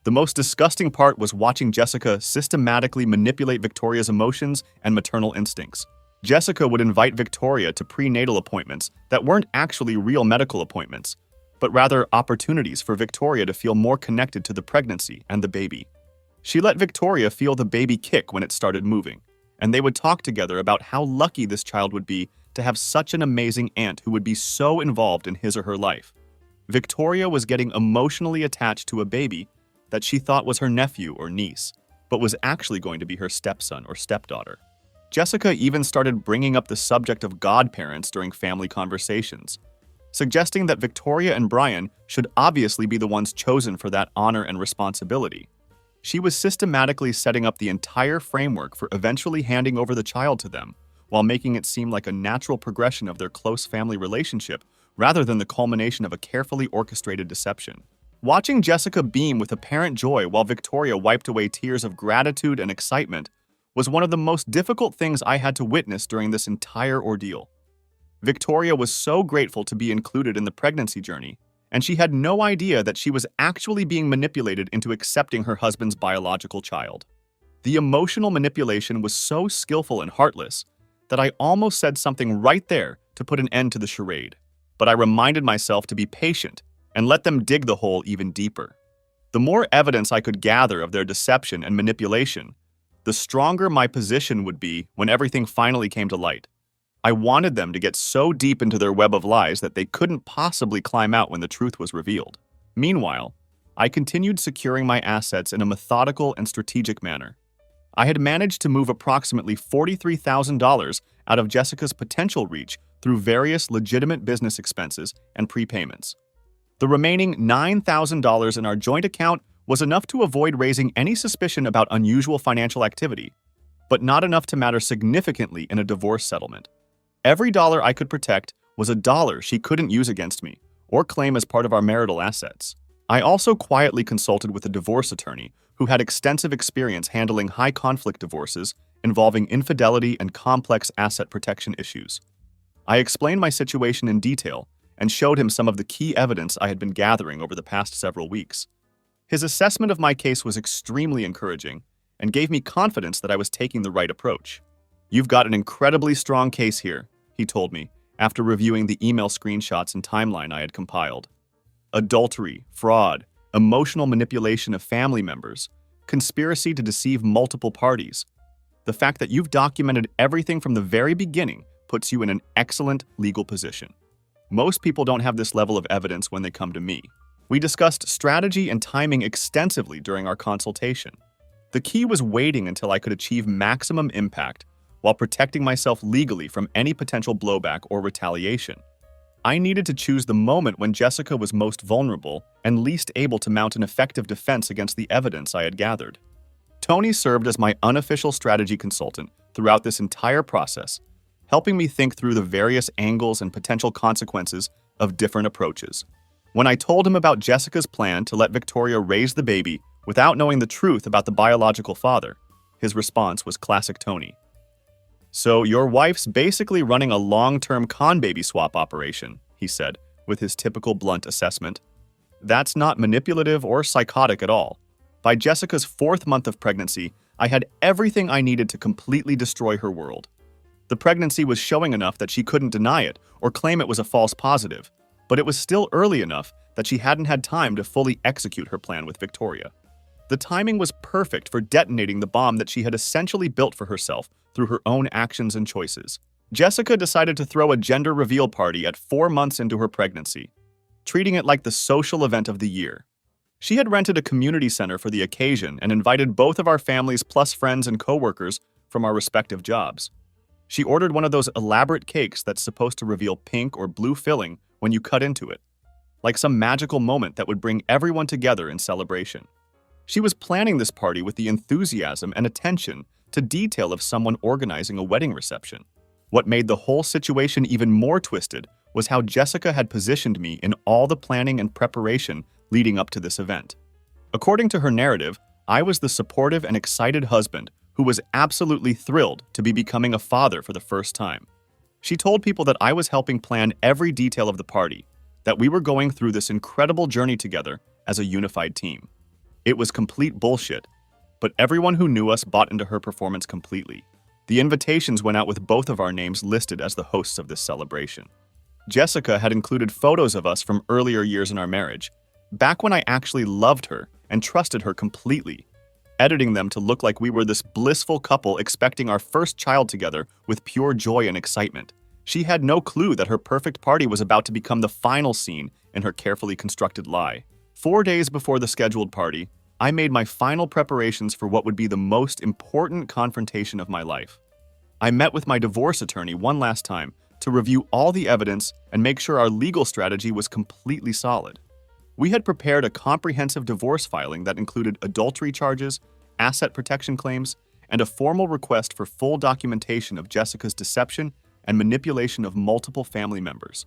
Speaker 1: The most disgusting part was watching Jessica systematically manipulate Victoria's emotions and maternal instincts. Jessica would invite Victoria to prenatal appointments that weren't actually real medical appointments, but rather opportunities for Victoria to feel more connected to the pregnancy and the baby. She let Victoria feel the baby kick when it started moving, and they would talk together about how lucky this child would be to have such an amazing aunt who would be so involved in his or her life. Victoria was getting emotionally attached to a baby that she thought was her nephew or niece, but was actually going to be her stepson or stepdaughter. Jessica even started bringing up the subject of godparents during family conversations, suggesting that Victoria and Brian should obviously be the ones chosen for that honor and responsibility. She was systematically setting up the entire framework for eventually handing over the child to them, while making it seem like a natural progression of their close family relationship rather than the culmination of a carefully orchestrated deception. Watching Jessica beam with apparent joy while Victoria wiped away tears of gratitude and excitement was one of the most difficult things I had to witness during this entire ordeal. Victoria was so grateful to be included in the pregnancy journey, and she had no idea that she was actually being manipulated into accepting her husband's biological child. The emotional manipulation was so skillful and heartless that I almost said something right there to put an end to the charade. But I reminded myself to be patient and let them dig the hole even deeper. The more evidence I could gather of their deception and manipulation, the stronger my position would be when everything finally came to light. I wanted them to get so deep into their web of lies that they couldn't possibly climb out when the truth was revealed. Meanwhile, I continued securing my assets in a methodical and strategic manner. I had managed to move approximately $43,000 out of Jessica's potential reach through various legitimate business expenses and prepayments. The remaining $9,000 in our joint account was enough to avoid raising any suspicion about unusual financial activity, but not enough to matter significantly in a divorce settlement. Every dollar I could protect was a dollar she couldn't use against me or claim as part of our marital assets. I also quietly consulted with a divorce attorney who had extensive experience handling high-conflict divorces involving infidelity and complex asset protection issues. I explained my situation in detail and showed him some of the key evidence I had been gathering over the past several weeks. His assessment of my case was extremely encouraging and gave me confidence that I was taking the right approach. "You've got an incredibly strong case here," he told me after reviewing the email screenshots and timeline I had compiled. Adultery, fraud, emotional manipulation of family members, conspiracy to deceive multiple parties. The fact that you've documented everything from the very beginning puts you in an excellent legal position. Most people don't have this level of evidence when they come to me. We discussed strategy and timing extensively during our consultation. The key was waiting until I could achieve maximum impact while protecting myself legally from any potential blowback or retaliation. I needed to choose the moment when Jessica was most vulnerable and least able to mount an effective defense against the evidence I had gathered. Tony served as my unofficial strategy consultant throughout this entire process, helping me think through the various angles and potential consequences of different approaches. When I told him about Jessica's plan to let Victoria raise the baby without knowing the truth about the biological father, his response was classic Tony. "So your wife's basically running a long-term con baby swap operation," he said, with his typical blunt assessment. "That's not manipulative or psychotic at all. By Jessica's 4th month of pregnancy, I had everything I needed to completely destroy her world. The pregnancy was showing enough that she couldn't deny it or claim it was a false positive, but it was still early enough that she hadn't had time to fully execute her plan with Victoria. The timing was perfect for detonating the bomb that she had essentially built for herself through her own actions and choices. Jessica decided to throw a gender reveal party at 4 months into her pregnancy, treating it like the social event of the year. She had rented a community center for the occasion and invited both of our families plus friends and coworkers from our respective jobs. She ordered one of those elaborate cakes that's supposed to reveal pink or blue filling when you cut into it, like some magical moment that would bring everyone together in celebration. She was planning this party with the enthusiasm and attention to detail of someone organizing a wedding reception. What made the whole situation even more twisted was how Jessica had positioned me in all the planning and preparation leading up to this event. According to her narrative, I was the supportive and excited husband who was absolutely thrilled to be becoming a father for the first time. She told people that I was helping plan every detail of the party, that we were going through this incredible journey together as a unified team. It was complete bullshit, but everyone who knew us bought into her performance completely. The invitations went out with both of our names listed as the hosts of this celebration. Jessica had included photos of us from earlier years in our marriage, back when I actually loved her and trusted her completely, editing them to look like we were this blissful couple expecting our first child together with pure joy and excitement. She had no clue that her perfect party was about to become the final scene in her carefully constructed lie. 4 days before the scheduled party, I made my final preparations for what would be the most important confrontation of my life. I met with my divorce attorney one last time to review all the evidence and make sure our legal strategy was completely solid. We had prepared a comprehensive divorce filing that included adultery charges, asset protection claims, and a formal request for full documentation of Jessica's deception and manipulation of multiple family members.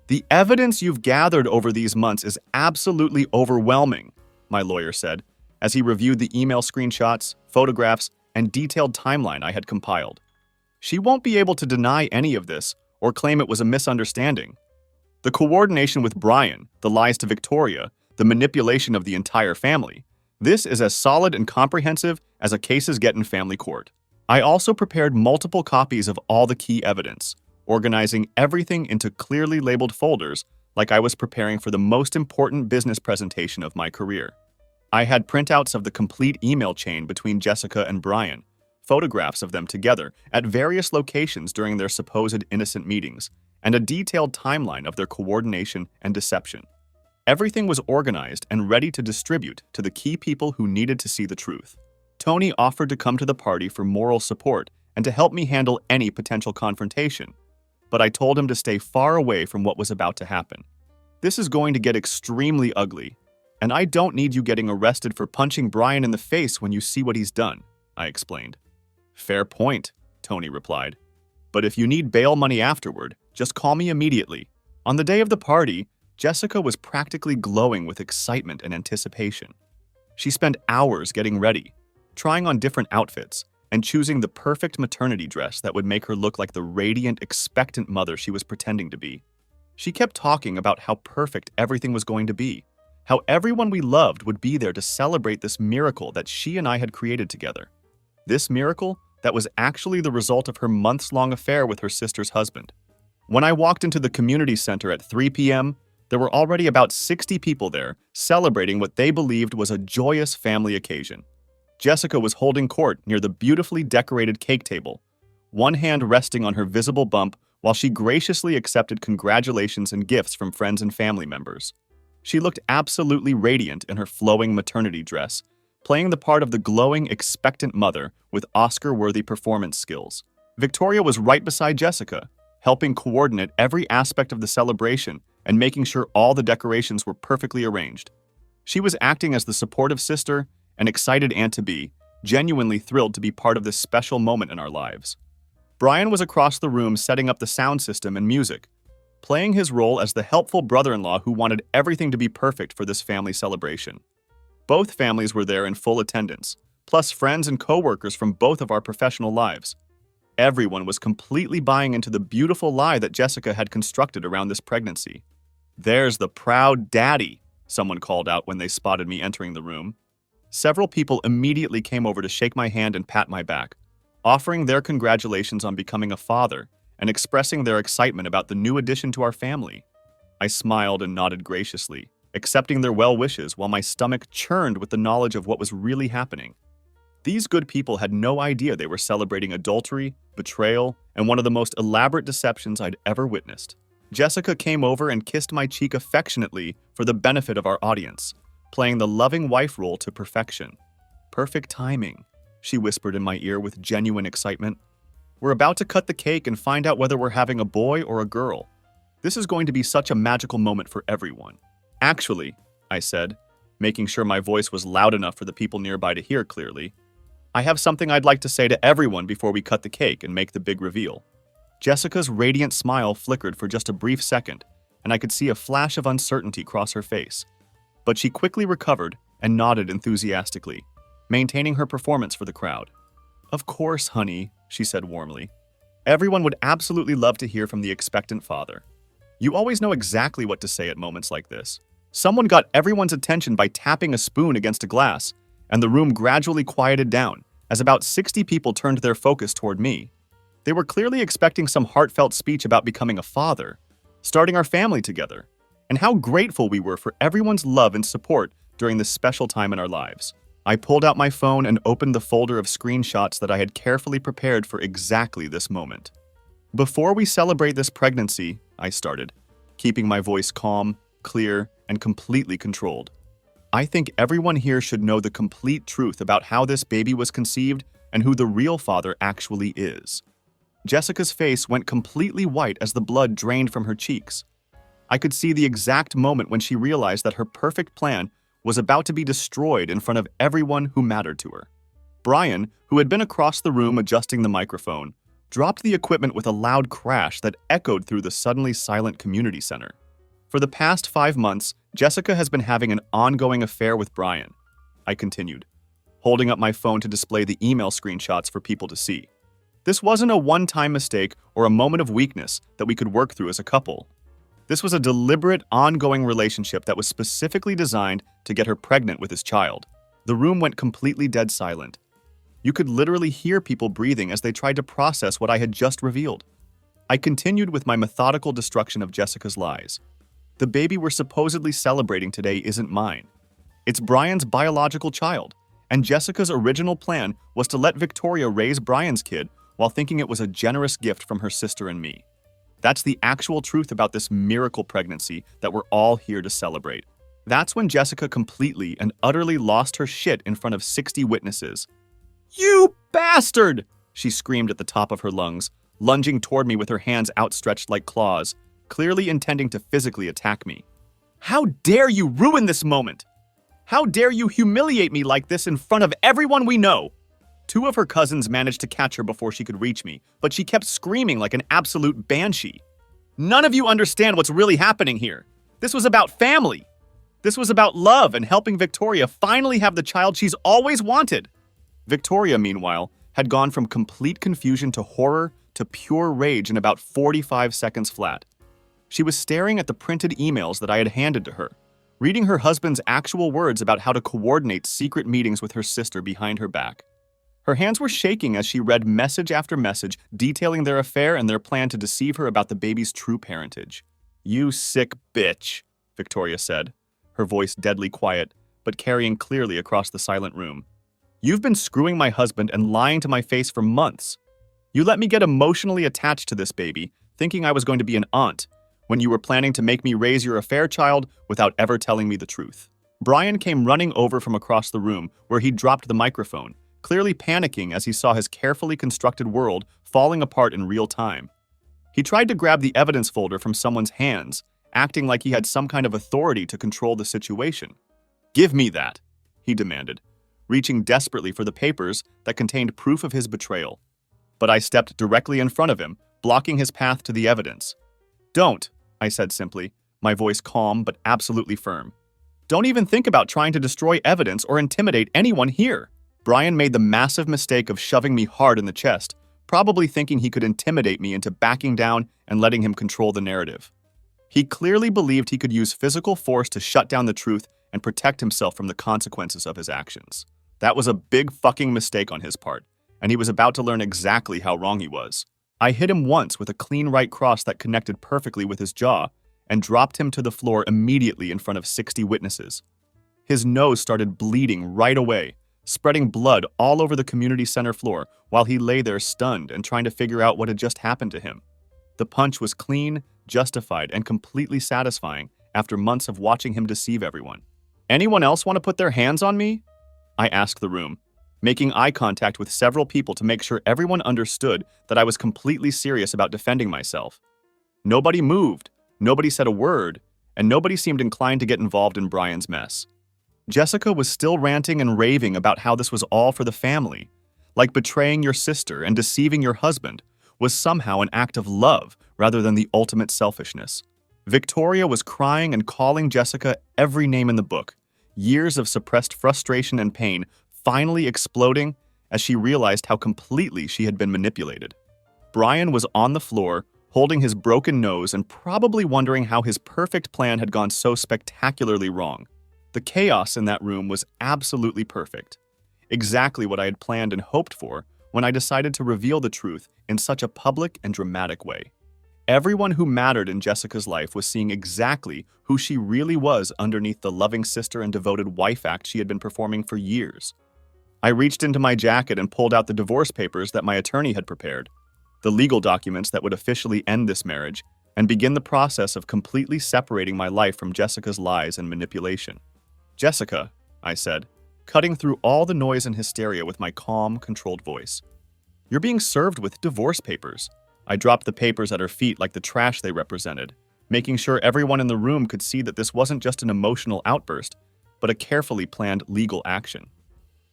Speaker 1: "The evidence you've gathered over these months is absolutely overwhelming," my lawyer said, as he reviewed the email screenshots, photographs, and detailed timeline I had compiled. "She won't be able to deny any of this or claim it was a misunderstanding. The coordination with Brian, the lies to Victoria, the manipulation of the entire family, this is as solid and comprehensive as a cases get in family court." I also prepared multiple copies of all the key evidence, organizing everything into clearly labeled folders like I was preparing for the most important business presentation of my career. I had printouts of the complete email chain between Jessica and Brian, photographs of them together at various locations during their supposed innocent meetings, and a detailed timeline of their coordination and deception. Everything was organized and ready to distribute to the key people who needed to see the truth. Tony offered to come to the party for moral support and to help me handle any potential confrontation, but I told him to stay far away from what was about to happen. "This is going to get extremely ugly, and I don't need you getting arrested for punching Brian in the face when you see what he's done," I explained. "Fair point," Tony replied. "But if you need bail money afterward, just call me immediately." On the day of the party, Jessica was practically glowing with excitement and anticipation. She spent hours getting ready, trying on different outfits, and choosing the perfect maternity dress that would make her look like the radiant, expectant mother she was pretending to be. She kept talking about how perfect everything was going to be, how everyone we loved would be there to celebrate this miracle that she and I had created together. This miracle that was actually the result of her months-long affair with her sister's husband. When I walked into the community center at 3 p.m., there were already about 60 people there celebrating what they believed was a joyous family occasion. Jessica was holding court near the beautifully decorated cake table, one hand resting on her visible bump while she graciously accepted congratulations and gifts from friends and family members. She looked absolutely radiant in her flowing maternity dress, playing the part of the glowing, expectant mother with Oscar-worthy performance skills. Victoria was right beside Jessica, helping coordinate every aspect of the celebration and making sure all the decorations were perfectly arranged. She was acting as the supportive sister and excited aunt-to-be, genuinely thrilled to be part of this special moment in our lives. Brian was across the room setting up the sound system and music, playing his role as the helpful brother-in-law who wanted everything to be perfect for this family celebration. Both families were there in full attendance, plus friends and co-workers from both of our professional lives. Everyone was completely buying into the beautiful lie that Jessica had constructed around this pregnancy. "There's the proud daddy," someone called out when they spotted me entering the room. Several people immediately came over to shake my hand and pat my back, offering their congratulations on becoming a father and expressing their excitement about the new addition to our family. I smiled and nodded graciously, accepting their well wishes while my stomach churned with the knowledge of what was really happening. These good people had no idea they were celebrating adultery, betrayal, and one of the most elaborate deceptions I'd ever witnessed. Jessica came over and kissed my cheek affectionately for the benefit of our audience, playing the loving wife role to perfection. "Perfect timing," she whispered in my ear with genuine excitement. "We're about to cut the cake and find out whether we're having a boy or a girl. This is going to be such a magical moment for everyone." "Actually," I said, making sure my voice was loud enough for the people nearby to hear clearly, "I have something I'd like to say to everyone before we cut the cake and make the big reveal." Jessica's radiant smile flickered for just a brief second, and I could see a flash of uncertainty cross her face. But she quickly recovered and nodded enthusiastically, maintaining her performance for the crowd. "Of course, honey," she said warmly. "Everyone would absolutely love to hear from the expectant father. You always know exactly what to say at moments like this." Someone got everyone's attention by tapping a spoon against a glass, and the room gradually quieted down as about 60 people turned their focus toward me. They were clearly expecting some heartfelt speech about becoming a father, starting our family together, and how grateful we were for everyone's love and support during this special time in our lives. I pulled out my phone and opened the folder of screenshots that I had carefully prepared for exactly this moment. Before we celebrate this pregnancy, I started, keeping my voice calm, clear, and completely controlled. I think everyone here should know the complete truth about how this baby was conceived and who the real father actually is. Jessica's face went completely white as the blood drained from her cheeks. I could see the exact moment when she realized that her perfect plan was about to be destroyed in front of everyone who mattered to her. Brian, who had been across the room adjusting the microphone, dropped the equipment with a loud crash that echoed through the suddenly silent community center. For the past 5 months, Jessica has been having an ongoing affair with Brian, I continued, holding up my phone to display the email screenshots for people to see. This wasn't a one-time mistake or a moment of weakness that we could work through as a couple. This was a deliberate, ongoing relationship that was specifically designed to get her pregnant with his child. The room went completely dead silent. You could literally hear people breathing as they tried to process what I had just revealed. I continued with my methodical destruction of Jessica's lies. The baby we're supposedly celebrating today isn't mine. It's Brian's biological child, and Jessica's original plan was to let Victoria raise Brian's kid while thinking it was a generous gift from her sister and me. That's the actual truth about this miracle pregnancy that we're all here to celebrate. That's when Jessica completely and utterly lost her shit in front of 60 witnesses. "You bastard!" she screamed at the top of her lungs, lunging toward me with her hands outstretched like claws, clearly intending to physically attack me. "How dare you ruin this moment? How dare you humiliate me like this in front of everyone we know?" 2 of her cousins managed to catch her before she could reach me, but she kept screaming like an absolute banshee. "None of you understand what's really happening here. This was about family. This was about love and helping Victoria finally have the child she's always wanted." Victoria, meanwhile, had gone from complete confusion to horror to pure rage in about 45 seconds flat. She was staring at the printed emails that I had handed to her, reading her husband's actual words about how to coordinate secret meetings with her sister behind her back. Her hands were shaking as she read message after message detailing their affair and their plan to deceive her about the baby's true parentage. "You sick bitch," Victoria said, her voice deadly quiet, but carrying clearly across the silent room. "You've been screwing my husband and lying to my face for months. You let me get emotionally attached to this baby, thinking I was going to be an aunt, when you were planning to make me raise your affair child without ever telling me the truth." Brian came running over from across the room where he dropped the microphone, clearly panicking as he saw his carefully constructed world falling apart in real time. He tried to grab the evidence folder from someone's hands, acting like he had some kind of authority to control the situation. "Give me that," he demanded, reaching desperately for the papers that contained proof of his betrayal. But I stepped directly in front of him, blocking his path to the evidence. "Don't," I said simply, my voice calm but absolutely firm. "Don't even think about trying to destroy evidence or intimidate anyone here." Brian made the massive mistake of shoving me hard in the chest, probably thinking he could intimidate me into backing down and letting him control the narrative. He clearly believed he could use physical force to shut down the truth and protect himself from the consequences of his actions. That was a big fucking mistake on his part, and he was about to learn exactly how wrong he was. I hit him once with a clean right cross that connected perfectly with his jaw and dropped him to the floor immediately in front of 60 witnesses. His nose started bleeding right away, spreading blood all over the community center floor while he lay there stunned and trying to figure out what had just happened to him. The punch was clean, justified, and completely satisfying after months of watching him deceive everyone. "Anyone else want to put their hands on me?" I asked the room, making eye contact with several people to make sure everyone understood that I was completely serious about defending myself. Nobody moved, nobody said a word, and nobody seemed inclined to get involved in Brian's mess. Jessica was still ranting and raving about how this was all for the family, like betraying your sister and deceiving your husband was somehow an act of love rather than the ultimate selfishness. Victoria was crying and calling Jessica every name in the book, years of suppressed frustration and pain finally exploding as she realized how completely she had been manipulated. Brian was on the floor, holding his broken nose and probably wondering how his perfect plan had gone so spectacularly wrong. The chaos in that room was absolutely perfect. Exactly what I had planned and hoped for when I decided to reveal the truth in such a public and dramatic way. Everyone who mattered in Jessica's life was seeing exactly who she really was underneath the loving sister and devoted wife act she had been performing for years. I reached into my jacket and pulled out the divorce papers that my attorney had prepared, the legal documents that would officially end this marriage and begin the process of completely separating my life from Jessica's lies and manipulation. "Jessica," I said, cutting through all the noise and hysteria with my calm, controlled voice. "You're being served with divorce papers." I dropped the papers at her feet like the trash they represented, making sure everyone in the room could see that this wasn't just an emotional outburst, but a carefully planned legal action.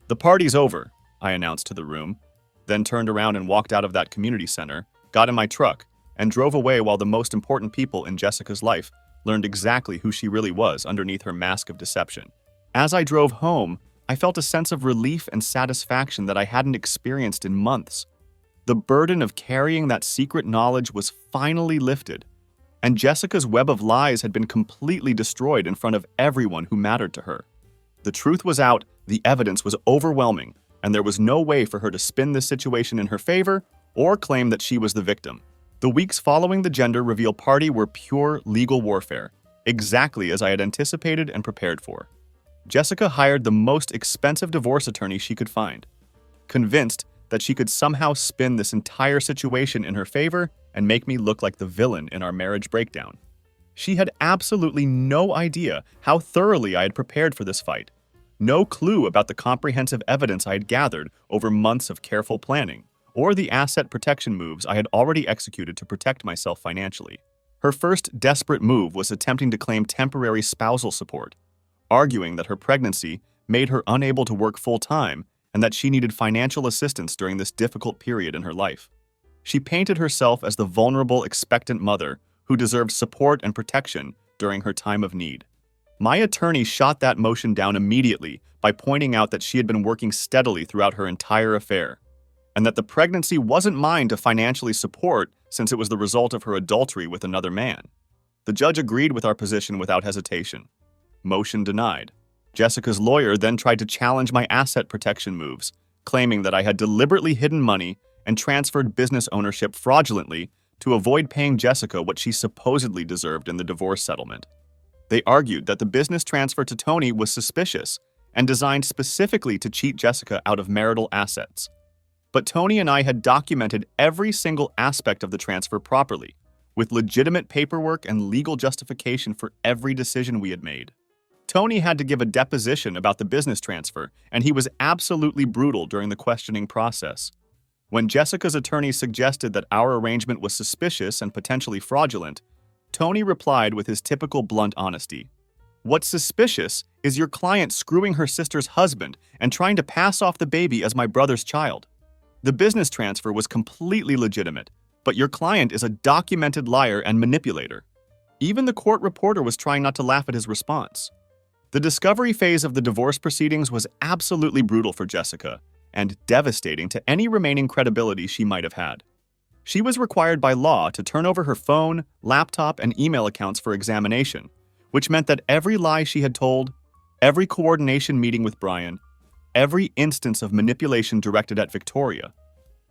Speaker 1: "The party's over," I announced to the room, then turned around and walked out of that community center, got in my truck, and drove away while the most important people in Jessica's life learned exactly who she really was underneath her mask of deception. As I drove home, I felt a sense of relief and satisfaction that I hadn't experienced in months. The burden of carrying that secret knowledge was finally lifted, and Jessica's web of lies had been completely destroyed in front of everyone who mattered to her. The truth was out, the evidence was overwhelming, and there was no way for her to spin this situation in her favor or claim that she was the victim. The weeks following the gender reveal party were pure legal warfare, exactly as I had anticipated and prepared for. Jessica hired the most expensive divorce attorney she could find, convinced that she could somehow spin this entire situation in her favor and make me look like the villain in our marriage breakdown. She had absolutely no idea how thoroughly I had prepared for this fight, no clue about the comprehensive evidence I had gathered over months of careful planning, or the asset protection moves I had already executed to protect myself financially. Her first desperate move was attempting to claim temporary spousal support, arguing that her pregnancy made her unable to work full-time and that she needed financial assistance during this difficult period in her life. She painted herself as the vulnerable, expectant mother who deserved support and protection during her time of need. My attorney shot that motion down immediately by pointing out that she had been working steadily throughout her entire affair, and that the pregnancy wasn't mine to financially support since it was the result of her adultery with another man. The judge agreed with our position without hesitation. Motion denied. Jessica's lawyer then tried to challenge my asset protection moves, claiming that I had deliberately hidden money and transferred business ownership fraudulently to avoid paying Jessica what she supposedly deserved in the divorce settlement. They argued that the business transfer to Tony was suspicious and designed specifically to cheat Jessica out of marital assets. But Tony and I had documented every single aspect of the transfer properly, with legitimate paperwork and legal justification for every decision we had made. Tony had to give a deposition about the business transfer, and he was absolutely brutal during the questioning process. When Jessica's attorney suggested that our arrangement was suspicious and potentially fraudulent, Tony replied with his typical blunt honesty. "What's suspicious is your client screwing her sister's husband and trying to pass off the baby as my brother's child. The business transfer was completely legitimate, but your client is a documented liar and manipulator." Even the court reporter was trying not to laugh at his response. The discovery phase of the divorce proceedings was absolutely brutal for Jessica and devastating to any remaining credibility she might have had. She was required by law to turn over her phone, laptop, and email accounts for examination, which meant that every lie she had told, every coordination meeting with Brian, every instance of manipulation directed at Victoria,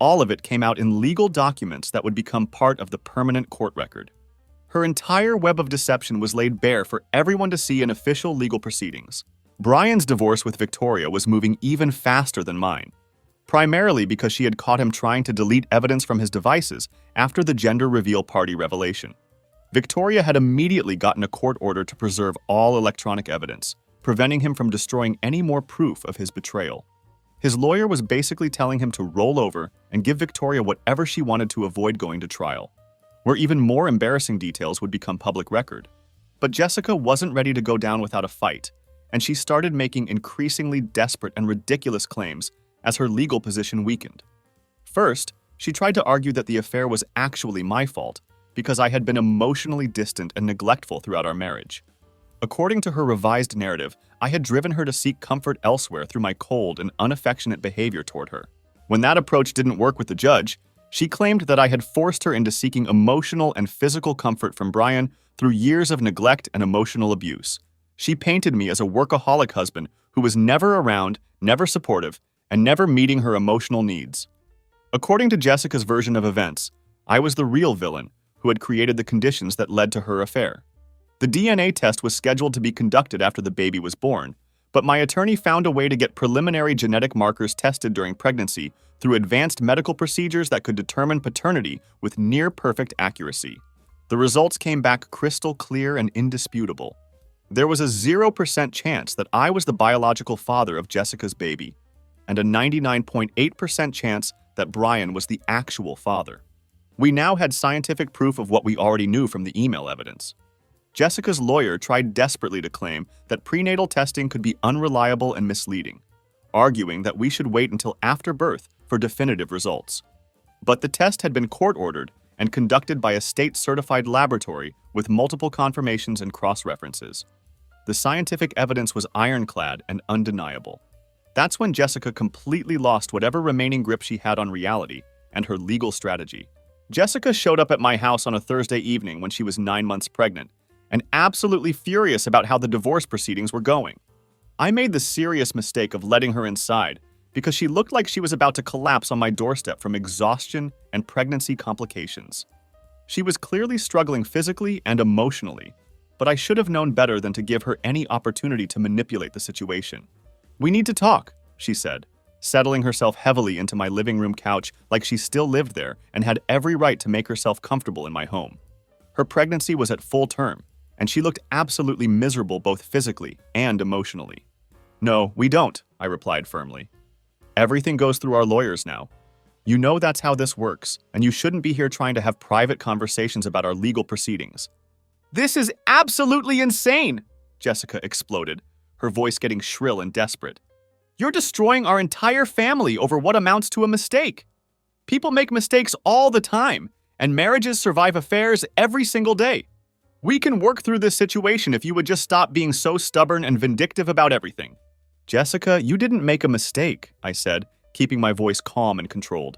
Speaker 1: all of it came out in legal documents that would become part of the permanent court record. Her entire web of deception was laid bare for everyone to see in official legal proceedings. Brian's divorce with Victoria was moving even faster than mine, primarily because she had caught him trying to delete evidence from his devices after the gender reveal party revelation. Victoria had immediately gotten a court order to preserve all electronic evidence, preventing him from destroying any more proof of his betrayal. His lawyer was basically telling him to roll over and give Victoria whatever she wanted to avoid going to trial, where even more embarrassing details would become public record. But Jessica wasn't ready to go down without a fight, and she started making increasingly desperate and ridiculous claims as her legal position weakened. First, she tried to argue that the affair was actually my fault because I had been emotionally distant and neglectful throughout our marriage. According to her revised narrative, I had driven her to seek comfort elsewhere through my cold and unaffectionate behavior toward her. When that approach didn't work with the judge, she claimed that I had forced her into seeking emotional and physical comfort from Brian through years of neglect and emotional abuse. She painted me as a workaholic husband who was never around, never supportive, and never meeting her emotional needs. According to Jessica's version of events, I was the real villain, who had created the conditions that led to her affair. The DNA test was scheduled to be conducted after the baby was born, but my attorney found a way to get preliminary genetic markers tested during pregnancy through advanced medical procedures that could determine paternity with near-perfect accuracy. The results came back crystal clear and indisputable. There was a 0% chance that I was the biological father of Jessica's baby, and a 99.8% chance that Brian was the actual father. We now had scientific proof of what we already knew from the email evidence. Jessica's lawyer tried desperately to claim that prenatal testing could be unreliable and misleading, arguing that we should wait until after birth for definitive results. But the test had been court-ordered and conducted by a state-certified laboratory with multiple confirmations and cross-references. The scientific evidence was ironclad and undeniable. That's when Jessica completely lost whatever remaining grip she had on reality and her legal strategy. Jessica showed up at my house on a Thursday evening when she was 9 months pregnant, and absolutely furious about how the divorce proceedings were going. I made the serious mistake of letting her inside because she looked like she was about to collapse on my doorstep from exhaustion and pregnancy complications. She was clearly struggling physically and emotionally, but I should have known better than to give her any opportunity to manipulate the situation. "We need to talk," she said, settling herself heavily into my living room couch like she still lived there and had every right to make herself comfortable in my home. Her pregnancy was at full term, and she looked absolutely miserable both physically and emotionally. "No, we don't," I replied firmly. "Everything goes through our lawyers now. You know that's how this works, and you shouldn't be here trying to have private conversations about our legal proceedings." "This is absolutely insane!" Jessica exploded, her voice getting shrill and desperate. "You're destroying our entire family over what amounts to a mistake. People make mistakes all the time, and marriages survive affairs every single day. We can work through this situation if you would just stop being so stubborn and vindictive about everything." "Jessica, you didn't make a mistake," I said, keeping my voice calm and controlled.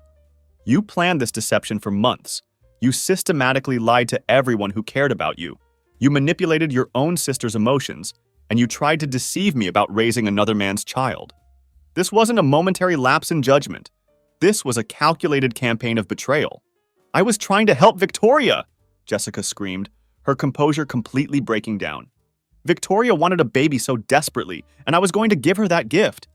Speaker 1: "You planned this deception for months. You systematically lied to everyone who cared about you. You manipulated your own sister's emotions, and you tried to deceive me about raising another man's child. This wasn't a momentary lapse in judgment. This was a calculated campaign of betrayal." "I was trying to help Victoria!" Jessica screamed, her composure completely breaking down. "Victoria wanted a baby so desperately, and I was going to give her that gift.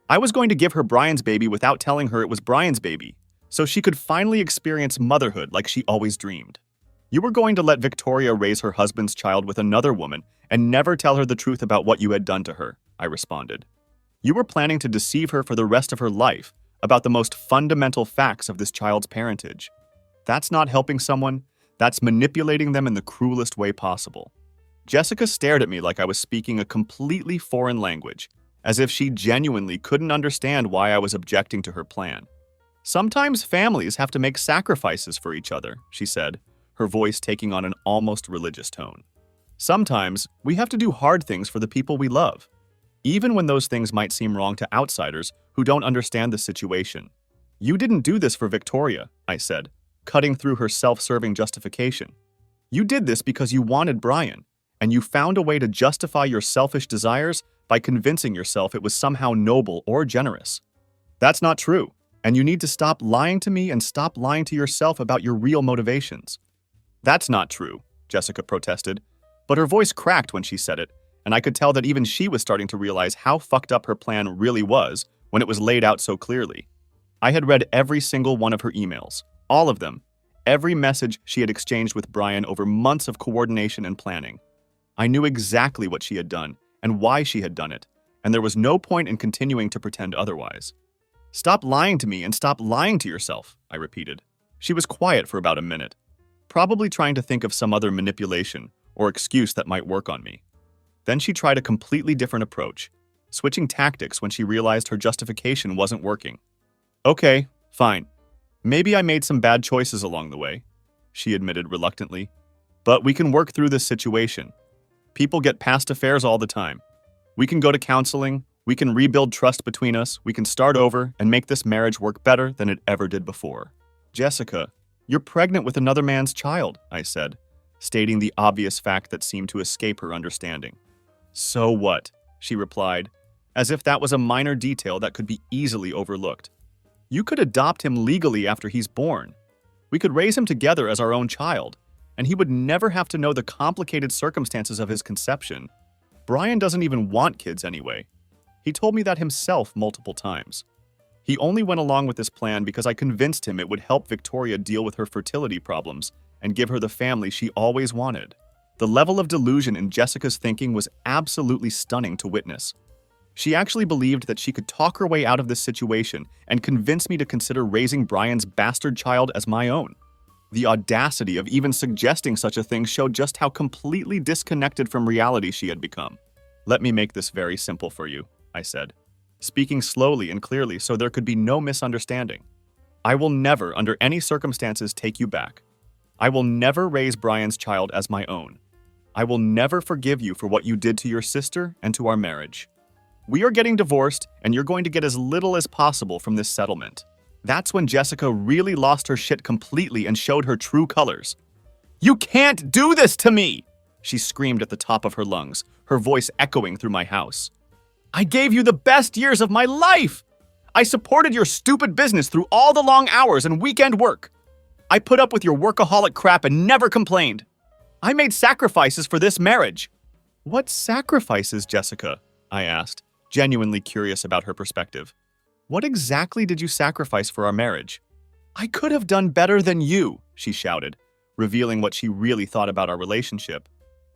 Speaker 1: I was going to give her Brian's baby without telling her it was Brian's baby, so she could finally experience motherhood like she always dreamed. You were going to let Victoria raise her husband's child with another woman and never tell her the truth about what you had done to her," I responded. "You were planning to deceive her for the rest of her life about the most fundamental facts of this child's parentage. That's not helping someone. That's manipulating them in the cruelest way possible." Jessica stared at me like I was speaking a completely foreign language, as if she genuinely couldn't understand why I was objecting to her plan. "Sometimes families have to make sacrifices for each other," she said, her voice taking on an almost religious tone. "Sometimes we have to do hard things for the people we love, even when those things might seem wrong to outsiders who don't understand the situation. You didn't do this for Victoria," I said, cutting through her self-serving justification. "You did this because you wanted Brian, and you found a way to justify your selfish desires by convincing yourself it was somehow noble or generous. That's not true, and you need to stop lying to me and stop lying to yourself about your real motivations." "That's not true," Jessica protested, but her voice cracked when she said it, and I could tell that even she was starting to realize how fucked up her plan really was when it was laid out so clearly. I had read every single one of her emails. All of them. Every message she had exchanged with Brian over months of coordination and planning. I knew exactly what she had done and why she had done it, and there was no point in continuing to pretend otherwise. "Stop lying to me and stop lying to yourself," I repeated. She was quiet for about a minute, probably trying to think of some other manipulation or excuse that might work on me. Then she tried a completely different approach, switching tactics when she realized her justification wasn't working. "Okay, fine. Maybe I made some bad choices along the way," she admitted reluctantly. "But we can work through this situation. People get past affairs all the time. We can go to counseling, we can rebuild trust between us, we can start over and make this marriage work better than it ever did before." "Jessica, you're pregnant with another man's child," I said, stating the obvious fact that seemed to escape her understanding. "So what?" she replied, as if that was a minor detail that could be easily overlooked. "You could adopt him legally after he's born. We could raise him together as our own child, and he would never have to know the complicated circumstances of his conception. Brian doesn't even want kids anyway. He told me that himself multiple times. He only went along with this plan because I convinced him it would help Victoria deal with her fertility problems and give her the family she always wanted. The level of delusion in Jessica's thinking was absolutely stunning to witness. She actually believed that she could talk her way out of this situation and convince me to consider raising Brian's bastard child as my own. The audacity of even suggesting such a thing showed just how completely disconnected from reality she had become. "Let me make this very simple for you," I said, speaking slowly and clearly so there could be no misunderstanding. "I will never, under any circumstances, take you back. I will never raise Brian's child as my own. I will never forgive you for what you did to your sister and to our marriage. We are getting divorced, and you're going to get as little as possible from this settlement." That's when Jessica really lost her shit completely and showed her true colors. "You can't do this to me!" she screamed at the top of her lungs, her voice echoing through my house. "I gave you the best years of my life! I supported your stupid business through all the long hours and weekend work. I put up with your workaholic crap and never complained. I made sacrifices for this marriage." "What sacrifices, Jessica?" I asked, genuinely curious about her perspective. "What exactly did you sacrifice for our marriage?" "I could have done better than you," she shouted, revealing what she really thought about our relationship.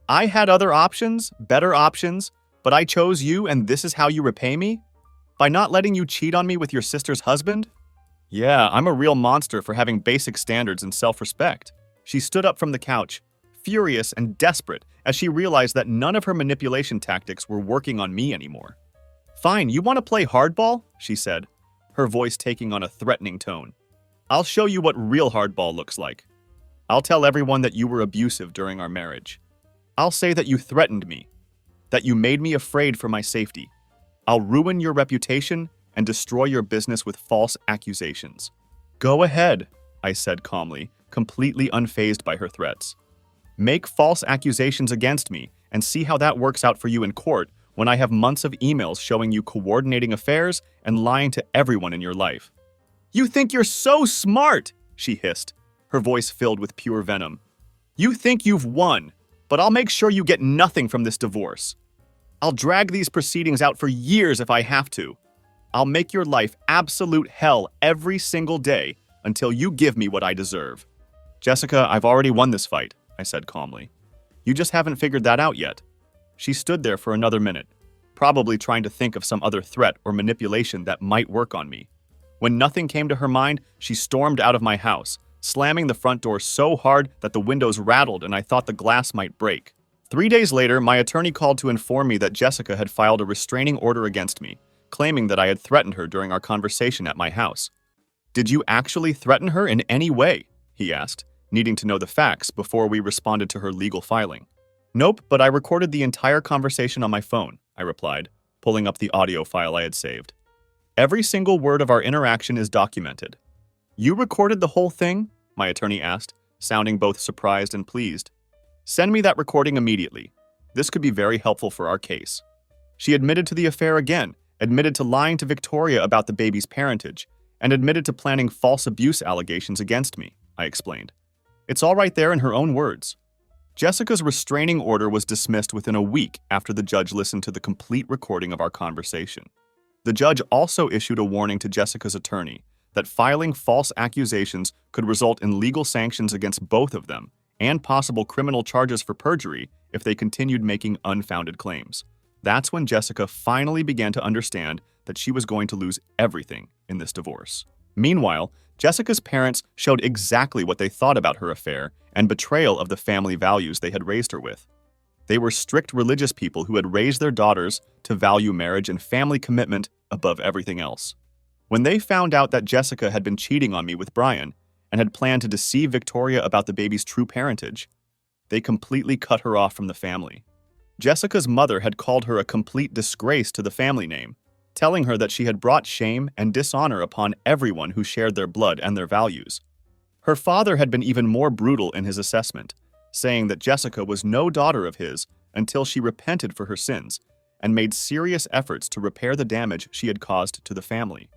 Speaker 1: "I had other options, better options, but I chose you and this is how you repay me? By not letting you cheat on me with your sister's husband? Yeah, I'm a real monster for having basic standards and self-respect." She stood up from the couch, furious and desperate as she realized that none of her manipulation tactics were working on me anymore. "Fine, you want to play hardball?" she said, her voice taking on a threatening tone. "I'll show you what real hardball looks like. I'll tell everyone that you were abusive during our marriage. I'll say that you threatened me, that you made me afraid for my safety. I'll ruin your reputation and destroy your business with false accusations." "Go ahead," I said calmly, completely unfazed by her threats. "Make false accusations against me and see how that works out for you in court when I have months of emails showing you coordinating affairs and lying to everyone in your life." "You think you're so smart," she hissed, her voice filled with pure venom. "You think you've won, but I'll make sure you get nothing from this divorce. I'll drag these proceedings out for years if I have to. I'll make your life absolute hell every single day until you give me what I deserve." "Jessica, I've already won this fight," I said calmly. "You just haven't figured that out yet." She stood there for another minute, probably trying to think of some other threat or manipulation that might work on me. When nothing came to her mind, she stormed out of my house, slamming the front door so hard that the windows rattled and I thought the glass might break. 3 days later, my attorney called to inform me that Jessica had filed a restraining order against me, claiming that I had threatened her during our conversation at my house. "Did you actually threaten her in any way?" he asked, needing to know the facts before we responded to her legal filing. "Nope, but I recorded the entire conversation on my phone," I replied, pulling up the audio file I had saved. "Every single word of our interaction is documented." "You recorded the whole thing?" my attorney asked, sounding both surprised and pleased. "Send me that recording immediately. This could be very helpful for our case." She admitted to the affair again, admitted to lying to Victoria about the baby's parentage, and admitted to planning false abuse allegations against me, I explained. It's all right there in her own words. Jessica's restraining order was dismissed within a week after the judge listened to the complete recording of our conversation. The judge also issued a warning to Jessica's attorney that filing false accusations could result in legal sanctions against both of them and possible criminal charges for perjury if they continued making unfounded claims. That's when Jessica finally began to understand that she was going to lose everything in this divorce. Meanwhile, Jessica's parents showed exactly what they thought about her affair and betrayal of the family values they had raised her with. They were strict religious people who had raised their daughters to value marriage and family commitment above everything else. When they found out that Jessica had been cheating on me with Brian and had planned to deceive Victoria about the baby's true parentage, they completely cut her off from the family. Jessica's mother had called her a complete disgrace to the family name, telling her that she had brought shame and dishonor upon everyone who shared their blood and their values. Her father had been even more brutal in his assessment, saying that Jessica was no daughter of his until she repented for her sins and made serious efforts to repair the damage she had caused to the family.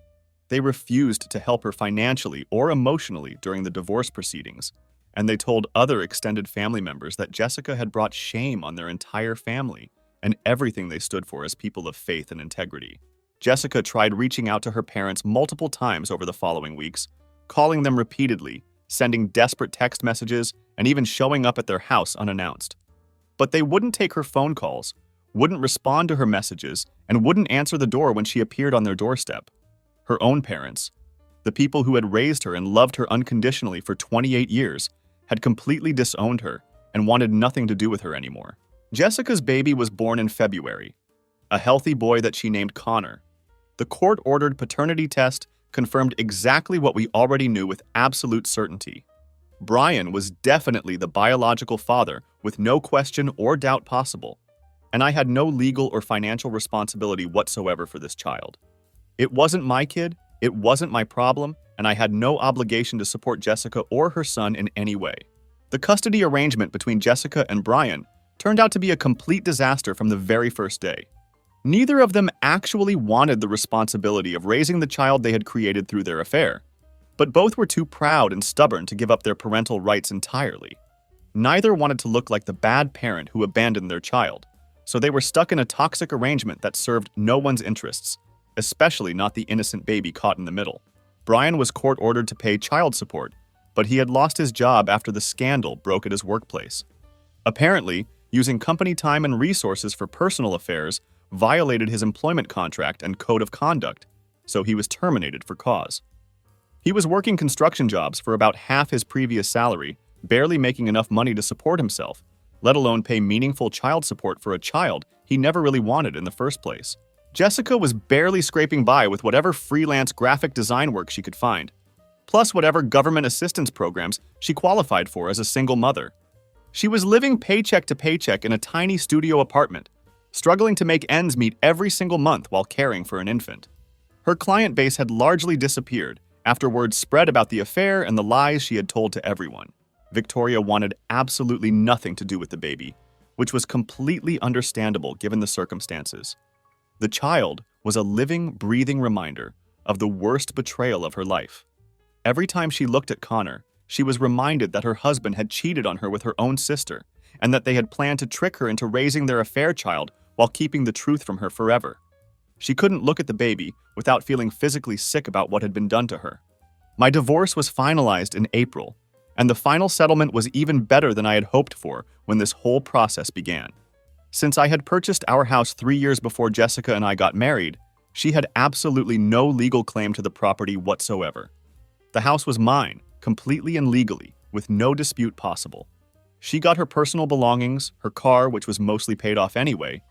Speaker 1: They refused to help her financially or emotionally during the divorce proceedings, and they told other extended family members that Jessica had brought shame on their entire family and everything they stood for as people of faith and integrity. Jessica tried reaching out to her parents multiple times over the following weeks, calling them repeatedly, sending desperate text messages, and even showing up at their house unannounced. But they wouldn't take her phone calls, wouldn't respond to her messages, and wouldn't answer the door when she appeared on their doorstep. Her own parents, the people who had raised her and loved her unconditionally for 28 years, had completely disowned her and wanted nothing to do with her anymore. Jessica's baby was born in February, a healthy boy that she named Connor. The court-ordered paternity test confirmed exactly what we already knew with absolute certainty. Brian was definitely the biological father with no question or doubt possible, and I had no legal or financial responsibility whatsoever for this child. It wasn't my kid, it wasn't my problem, and I had no obligation to support Jessica or her son in any way. The custody arrangement between Jessica and Brian turned out to be a complete disaster from the very first day. Neither of them actually wanted the responsibility of raising the child they had created through their affair, but both were too proud and stubborn to give up their parental rights entirely. Neither wanted to look like the bad parent who abandoned their child, so they were stuck in a toxic arrangement that served no one's interests, especially not the innocent baby caught in the middle. Brian was court-ordered to pay child support, but he had lost his job after the scandal broke at his workplace. Apparently, using company time and resources for personal affairs violated his employment contract and code of conduct, so he was terminated for cause. He was working construction jobs for about half his previous salary, barely making enough money to support himself, let alone pay meaningful child support for a child he never really wanted in the first place. Jessica was barely scraping by with whatever freelance graphic design work she could find, plus whatever government assistance programs she qualified for as a single mother. She was living paycheck to paycheck in a tiny studio apartment, struggling to make ends meet every single month while caring for an infant. Her client base had largely disappeared after word spread about the affair and the lies she had told to everyone. Victoria wanted absolutely nothing to do with the baby, which was completely understandable given the circumstances. The child was a living, breathing reminder of the worst betrayal of her life. Every time she looked at Connor, she was reminded that her husband had cheated on her with her own sister, and that they had planned to trick her into raising their affair child while keeping the truth from her forever. She couldn't look at the baby without feeling physically sick about what had been done to her. My divorce was finalized in April, and the final settlement was even better than I had hoped for when this whole process began. Since I had purchased our house 3 years before Jessica and I got married, she had absolutely no legal claim to the property whatsoever. The house was mine, completely and legally, with no dispute possible. She got her personal belongings, her car, which was mostly paid off anyway,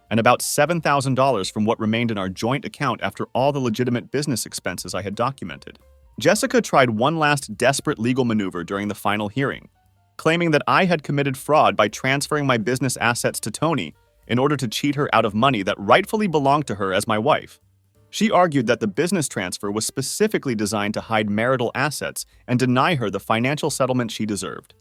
Speaker 1: and about $7,000 from what remained in our joint account after all the legitimate business expenses I had documented. Jessica tried one last desperate legal maneuver during the final hearing, claiming that I had committed fraud by transferring my business assets to Tony in order to cheat her out of money that rightfully belonged to her as my wife. She argued that the business transfer was specifically designed to hide marital assets and deny her the financial settlement she deserved.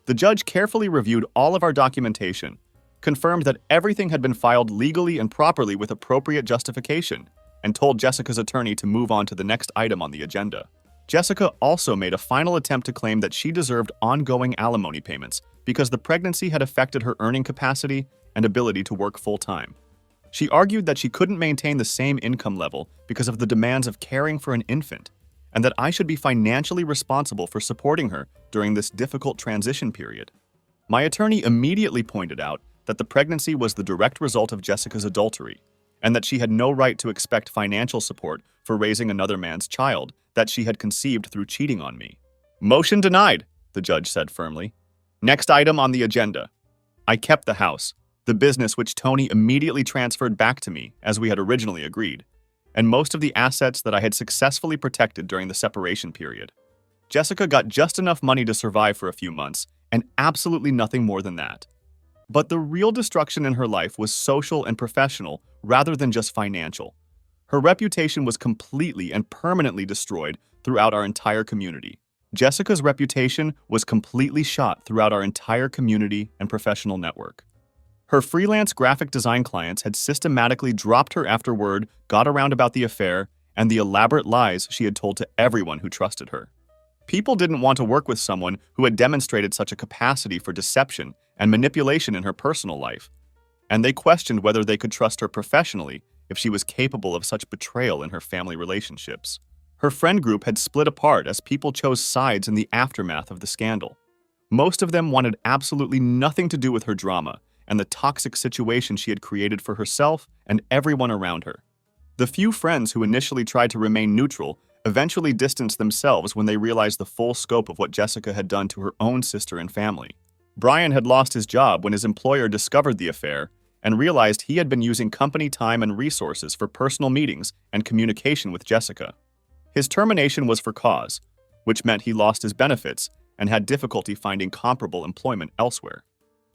Speaker 1: The judge carefully reviewed all of our documentation, confirmed that everything had been filed legally and properly with appropriate justification, and told Jessica's attorney to move on to the next item on the agenda. Jessica also made a final attempt to claim that she deserved ongoing alimony payments because the pregnancy had affected her earning capacity and ability to work full-time. She argued that she couldn't maintain the same income level because of the demands of caring for an infant, and that I should be financially responsible for supporting her during this difficult transition period. My attorney immediately pointed out that the pregnancy was the direct result of Jessica's adultery, and that she had no right to expect financial support for raising another man's child that she had conceived through cheating on me. "Motion denied," the judge said firmly. "Next item on the agenda." I kept the house, the business which Tony immediately transferred back to me as we had originally agreed, and most of the assets that I had successfully protected during the separation period. Jessica got just enough money to survive for a few months, and absolutely nothing more than that. But the real destruction in her life was social and professional rather than just financial. Her reputation was completely and permanently destroyed throughout our entire community. Jessica's reputation was completely shot throughout our entire community and professional network. Her freelance graphic design clients had systematically dropped her after word got around about the affair and the elaborate lies she had told to everyone who trusted her. People didn't want to work with someone who had demonstrated such a capacity for deception and manipulation in her personal life, and they questioned whether they could trust her professionally if she was capable of such betrayal in her family relationships. Her friend group had split apart as people chose sides in the aftermath of the scandal. Most of them wanted absolutely nothing to do with her drama and the toxic situation she had created for herself and everyone around her. The few friends who initially tried to remain neutral eventually distanced themselves when they realized the full scope of what Jessica had done to her own sister and family. Brian had lost his job when his employer discovered the affair and realized he had been using company time and resources for personal meetings and communication with Jessica. His termination was for cause, which meant he lost his benefits and had difficulty finding comparable employment elsewhere.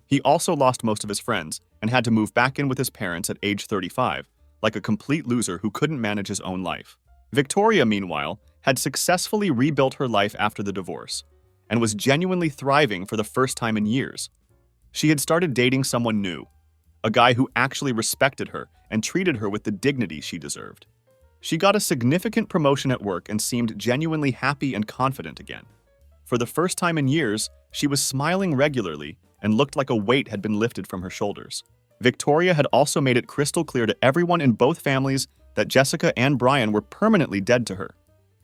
Speaker 1: He also lost most of his friends and had to move back in with his parents at age 35, like a complete loser who couldn't manage his own life. Victoria, meanwhile, had successfully rebuilt her life after the divorce and was genuinely thriving for the first time in years. She had started dating someone new, a guy who actually respected her and treated her with the dignity she deserved. She got a significant promotion at work and seemed genuinely happy and confident again. For the first time in years, she was smiling regularly and looked like a weight had been lifted from her shoulders. Victoria had also made it crystal clear to everyone in both families that Jessica and Brian were permanently dead to her.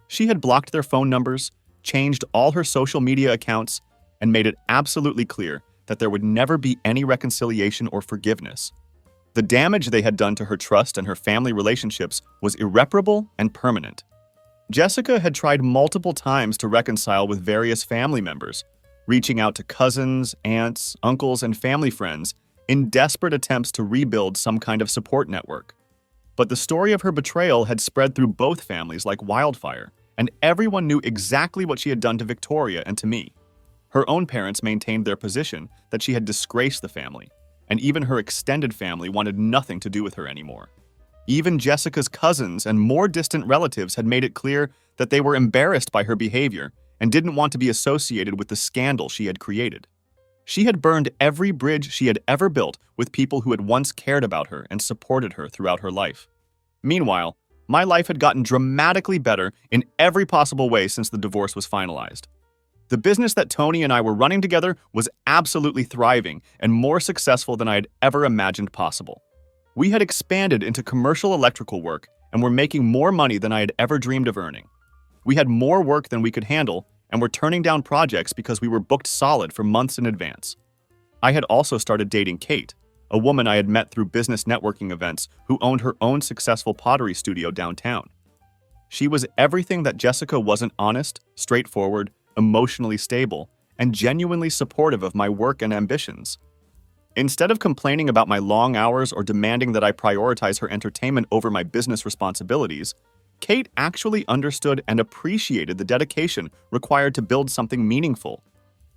Speaker 1: She had blocked their phone numbers, changed all her social media accounts, and made it absolutely clear that there would never be any reconciliation or forgiveness. The damage they had done to her trust and her family relationships was irreparable and permanent. Jessica had tried multiple times to reconcile with various family members, reaching out to cousins, aunts, uncles, and family friends in desperate attempts to rebuild some kind of support network. But the story of her betrayal had spread through both families like wildfire, and everyone knew exactly what she had done to Victoria and to me. Her own parents maintained their position that she had disgraced the family, and even her extended family wanted nothing to do with her anymore. Even Jessica's cousins and more distant relatives had made it clear that they were embarrassed by her behavior and didn't want to be associated with the scandal she had created. She had burned every bridge she had ever built with people who had once cared about her and supported her throughout her life. Meanwhile, my life had gotten dramatically better in every possible way since the divorce was finalized. The business that Tony and I were running together was absolutely thriving and more successful than I had ever imagined possible. We had expanded into commercial electrical work and were making more money than I had ever dreamed of earning. We had more work than we could handle and were turning down projects because we were booked solid for months in advance. I had also started dating Kate, a woman I had met through business networking events who owned her own successful pottery studio downtown. She was everything that Jessica wasn't: honest, straightforward, emotionally stable, and genuinely supportive of my work and ambitions. Instead of complaining about my long hours or demanding that I prioritize her entertainment over my business responsibilities, Kate actually understood and appreciated the dedication required to build something meaningful.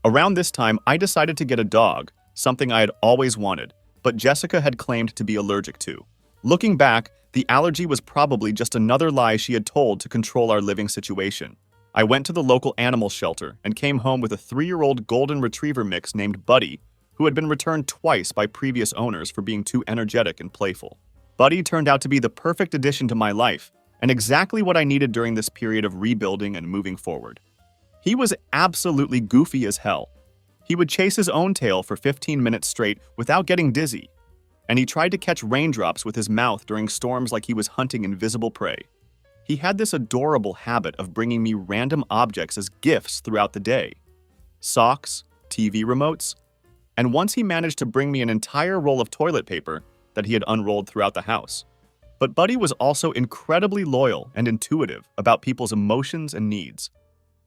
Speaker 1: Around this time, I decided to get a dog, something I had always wanted, but Jessica had claimed to be allergic to. Looking back, the allergy was probably just another lie she had told to control our living situation. I went to the local animal shelter and came home with a 3-year-old golden retriever mix named Buddy, who had been returned twice by previous owners for being too energetic and playful. Buddy turned out to be the perfect addition to my life, and exactly what I needed during this period of rebuilding and moving forward. He was absolutely goofy as hell. He would chase his own tail for 15 minutes straight without getting dizzy, and he tried to catch raindrops with his mouth during storms like he was hunting invisible prey. He had this adorable habit of bringing me random objects as gifts throughout the day. Socks, TV remotes, and once he managed to bring me an entire roll of toilet paper that he had unrolled throughout the house. But Buddy was also incredibly loyal and intuitive about people's emotions and needs.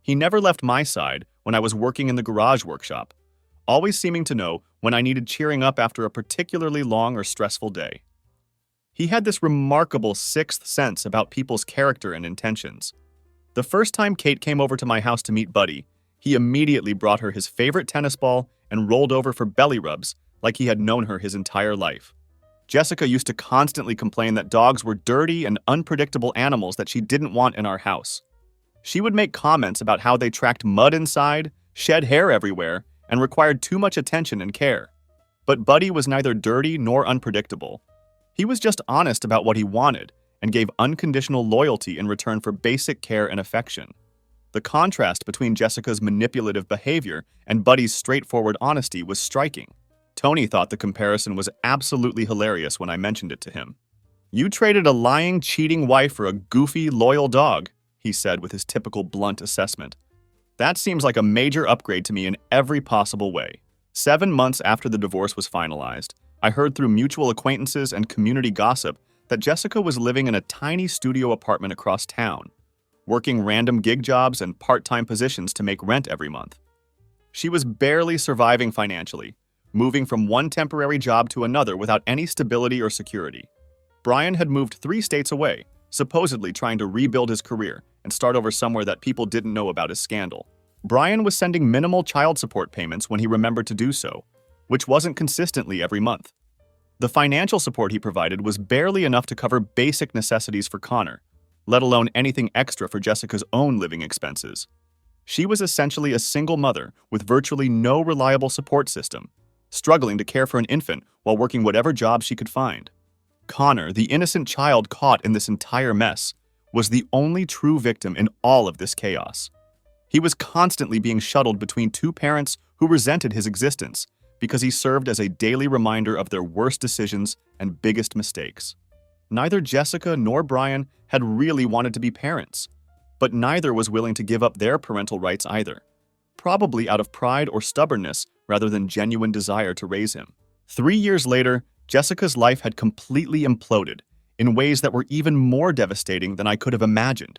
Speaker 1: He never left my side when I was working in the garage workshop, always seeming to know when I needed cheering up after a particularly long or stressful day. He had this remarkable sixth sense about people's character and intentions. The first time Kate came over to my house to meet Buddy, he immediately brought her his favorite tennis ball and rolled over for belly rubs like he had known her his entire life. Jessica used to constantly complain that dogs were dirty and unpredictable animals that she didn't want in our house. She would make comments about how they tracked mud inside, shed hair everywhere, and required too much attention and care. But Buddy was neither dirty nor unpredictable. He was just honest about what he wanted and gave unconditional loyalty in return for basic care and affection. The contrast between Jessica's manipulative behavior and Buddy's straightforward honesty was striking. Tony thought the comparison was absolutely hilarious when I mentioned it to him. "You traded a lying, cheating wife for a goofy, loyal dog," he said with his typical blunt assessment. "That seems like a major upgrade to me in every possible way." 7 months after the divorce was finalized, I heard through mutual acquaintances and community gossip that Jessica was living in a tiny studio apartment across town, working random gig jobs and part-time positions to make rent every month. She was barely surviving financially, moving from one temporary job to another without any stability or security. Brian had moved 3 states away, supposedly trying to rebuild his career and start over somewhere that people didn't know about his scandal. Brian was sending minimal child support payments when he remembered to do so, which wasn't consistently every month. The financial support he provided was barely enough to cover basic necessities for Connor, let alone anything extra for Jessica's own living expenses. She was essentially a single mother with virtually no reliable support system, struggling to care for an infant while working whatever job she could find. Connor, the innocent child caught in this entire mess, was the only true victim in all of this chaos. He was constantly being shuttled between 2 parents who resented his existence because he served as a daily reminder of their worst decisions and biggest mistakes. Neither Jessica nor Brian had really wanted to be parents, but neither was willing to give up their parental rights either, probably out of pride or stubbornness rather than genuine desire to raise him. 3 years later, Jessica's life had completely imploded in ways that were even more devastating than I could have imagined.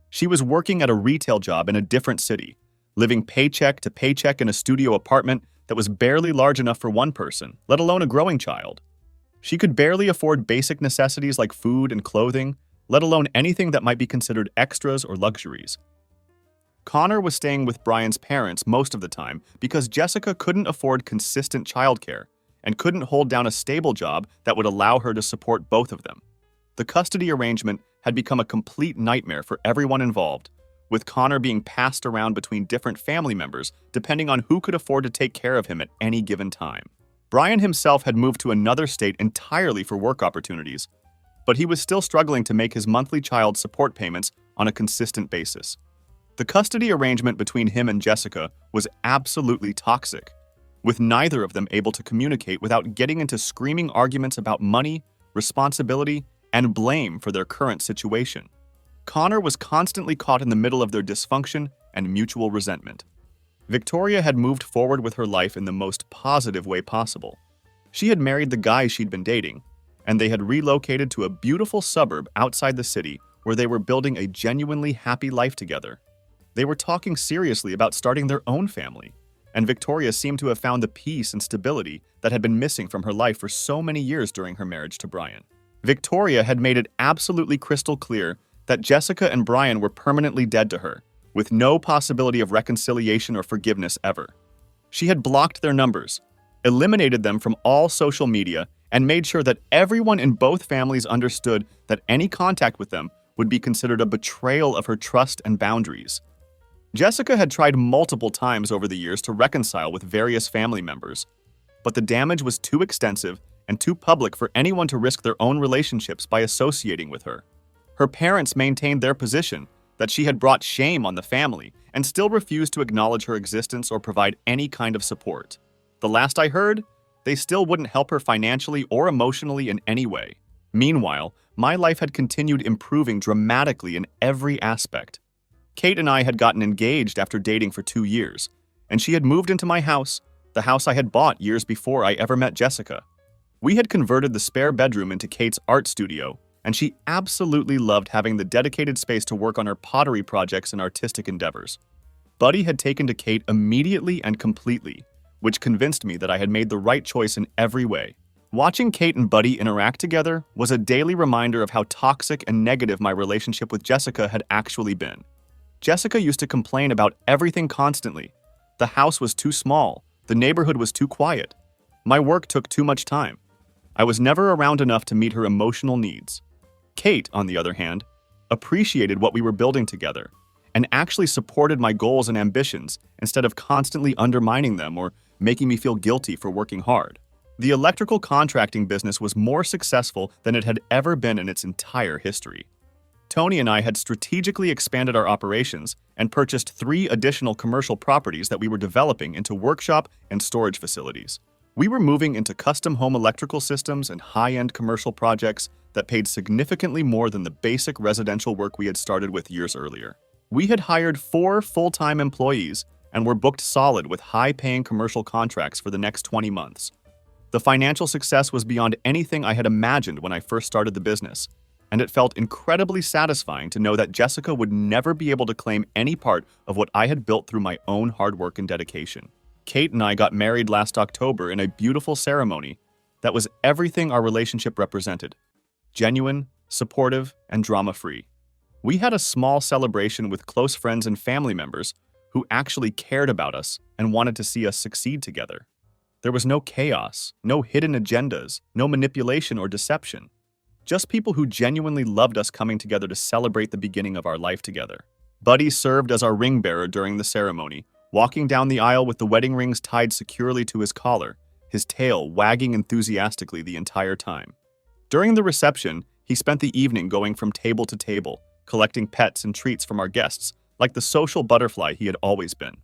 Speaker 1: She was working at a retail job in a different city, living paycheck to paycheck in a studio apartment that was barely large enough for one person, let alone a growing child. She could barely afford basic necessities like food and clothing, let alone anything that might be considered extras or luxuries. Connor was staying with Brian's parents most of the time because Jessica couldn't afford consistent childcare and couldn't hold down a stable job that would allow her to support both of them. The custody arrangement had become a complete nightmare for everyone involved, with Connor being passed around between different family members depending on who could afford to take care of him at any given time. Brian himself had moved to another state entirely for work opportunities, but he was still struggling to make his monthly child support payments on a consistent basis. The custody arrangement between him and Jessica was absolutely toxic, with neither of them able to communicate without getting into screaming arguments about money, responsibility, and blame for their current situation. Connor was constantly caught in the middle of their dysfunction and mutual resentment. Victoria had moved forward with her life in the most positive way possible. She had married the guy she'd been dating, and they had relocated to a beautiful suburb outside the city where they were building a genuinely happy life together. They were talking seriously about starting their own family, and Victoria seemed to have found the peace and stability that had been missing from her life for so many years during her marriage to Brian. Victoria had made it absolutely crystal clear that Jessica and Brian were permanently dead to her, with no possibility of reconciliation or forgiveness ever. She had blocked their numbers, eliminated them from all social media, and made sure that everyone in both families understood that any contact with them would be considered a betrayal of her trust and boundaries. Jessica had tried multiple times over the years to reconcile with various family members, but the damage was too extensive and too public for anyone to risk their own relationships by associating with her. Her parents maintained their position that she had brought shame on the family and still refused to acknowledge her existence or provide any kind of support. The last I heard, they still wouldn't help her financially or emotionally in any way. Meanwhile, my life had continued improving dramatically in every aspect. Kate and I had gotten engaged after dating for 2 years, and she had moved into my house, the house I had bought years before I ever met Jessica. We had converted the spare bedroom into Kate's art studio, and she absolutely loved having the dedicated space to work on her pottery projects and artistic endeavors. Buddy had taken to Kate immediately and completely, which convinced me that I had made the right choice in every way. Watching Kate and Buddy interact together was a daily reminder of how toxic and negative my relationship with Jessica had actually been. Jessica used to complain about everything constantly. The house was too small, the neighborhood was too quiet, my work took too much time. I was never around enough to meet her emotional needs. Kate, on the other hand, appreciated what we were building together and actually supported my goals and ambitions instead of constantly undermining them or making me feel guilty for working hard. The electrical contracting business was more successful than it had ever been in its entire history. Tony and I had strategically expanded our operations and purchased 3 additional commercial properties that we were developing into workshop and storage facilities. We were moving into custom home electrical systems and high-end commercial projects that paid significantly more than the basic residential work we had started with years earlier. We had hired 4 full-time employees and were booked solid with high-paying commercial contracts for the next 20 months. The financial success was beyond anything I had imagined when I first started the business, and it felt incredibly satisfying to know that Jessica would never be able to claim any part of what I had built through my own hard work and dedication. Kate and I got married last October in a beautiful ceremony that was everything our relationship represented: genuine, supportive, and drama-free. We had a small celebration with close friends and family members who actually cared about us and wanted to see us succeed together. There was no chaos, no hidden agendas, no manipulation or deception. Just people who genuinely loved us coming together to celebrate the beginning of our life together. Buddy served as our ring bearer during the ceremony, walking down the aisle with the wedding rings tied securely to his collar, his tail wagging enthusiastically the entire time. During the reception, he spent the evening going from table to table, collecting pets and treats from our guests, like the social butterfly he had always been.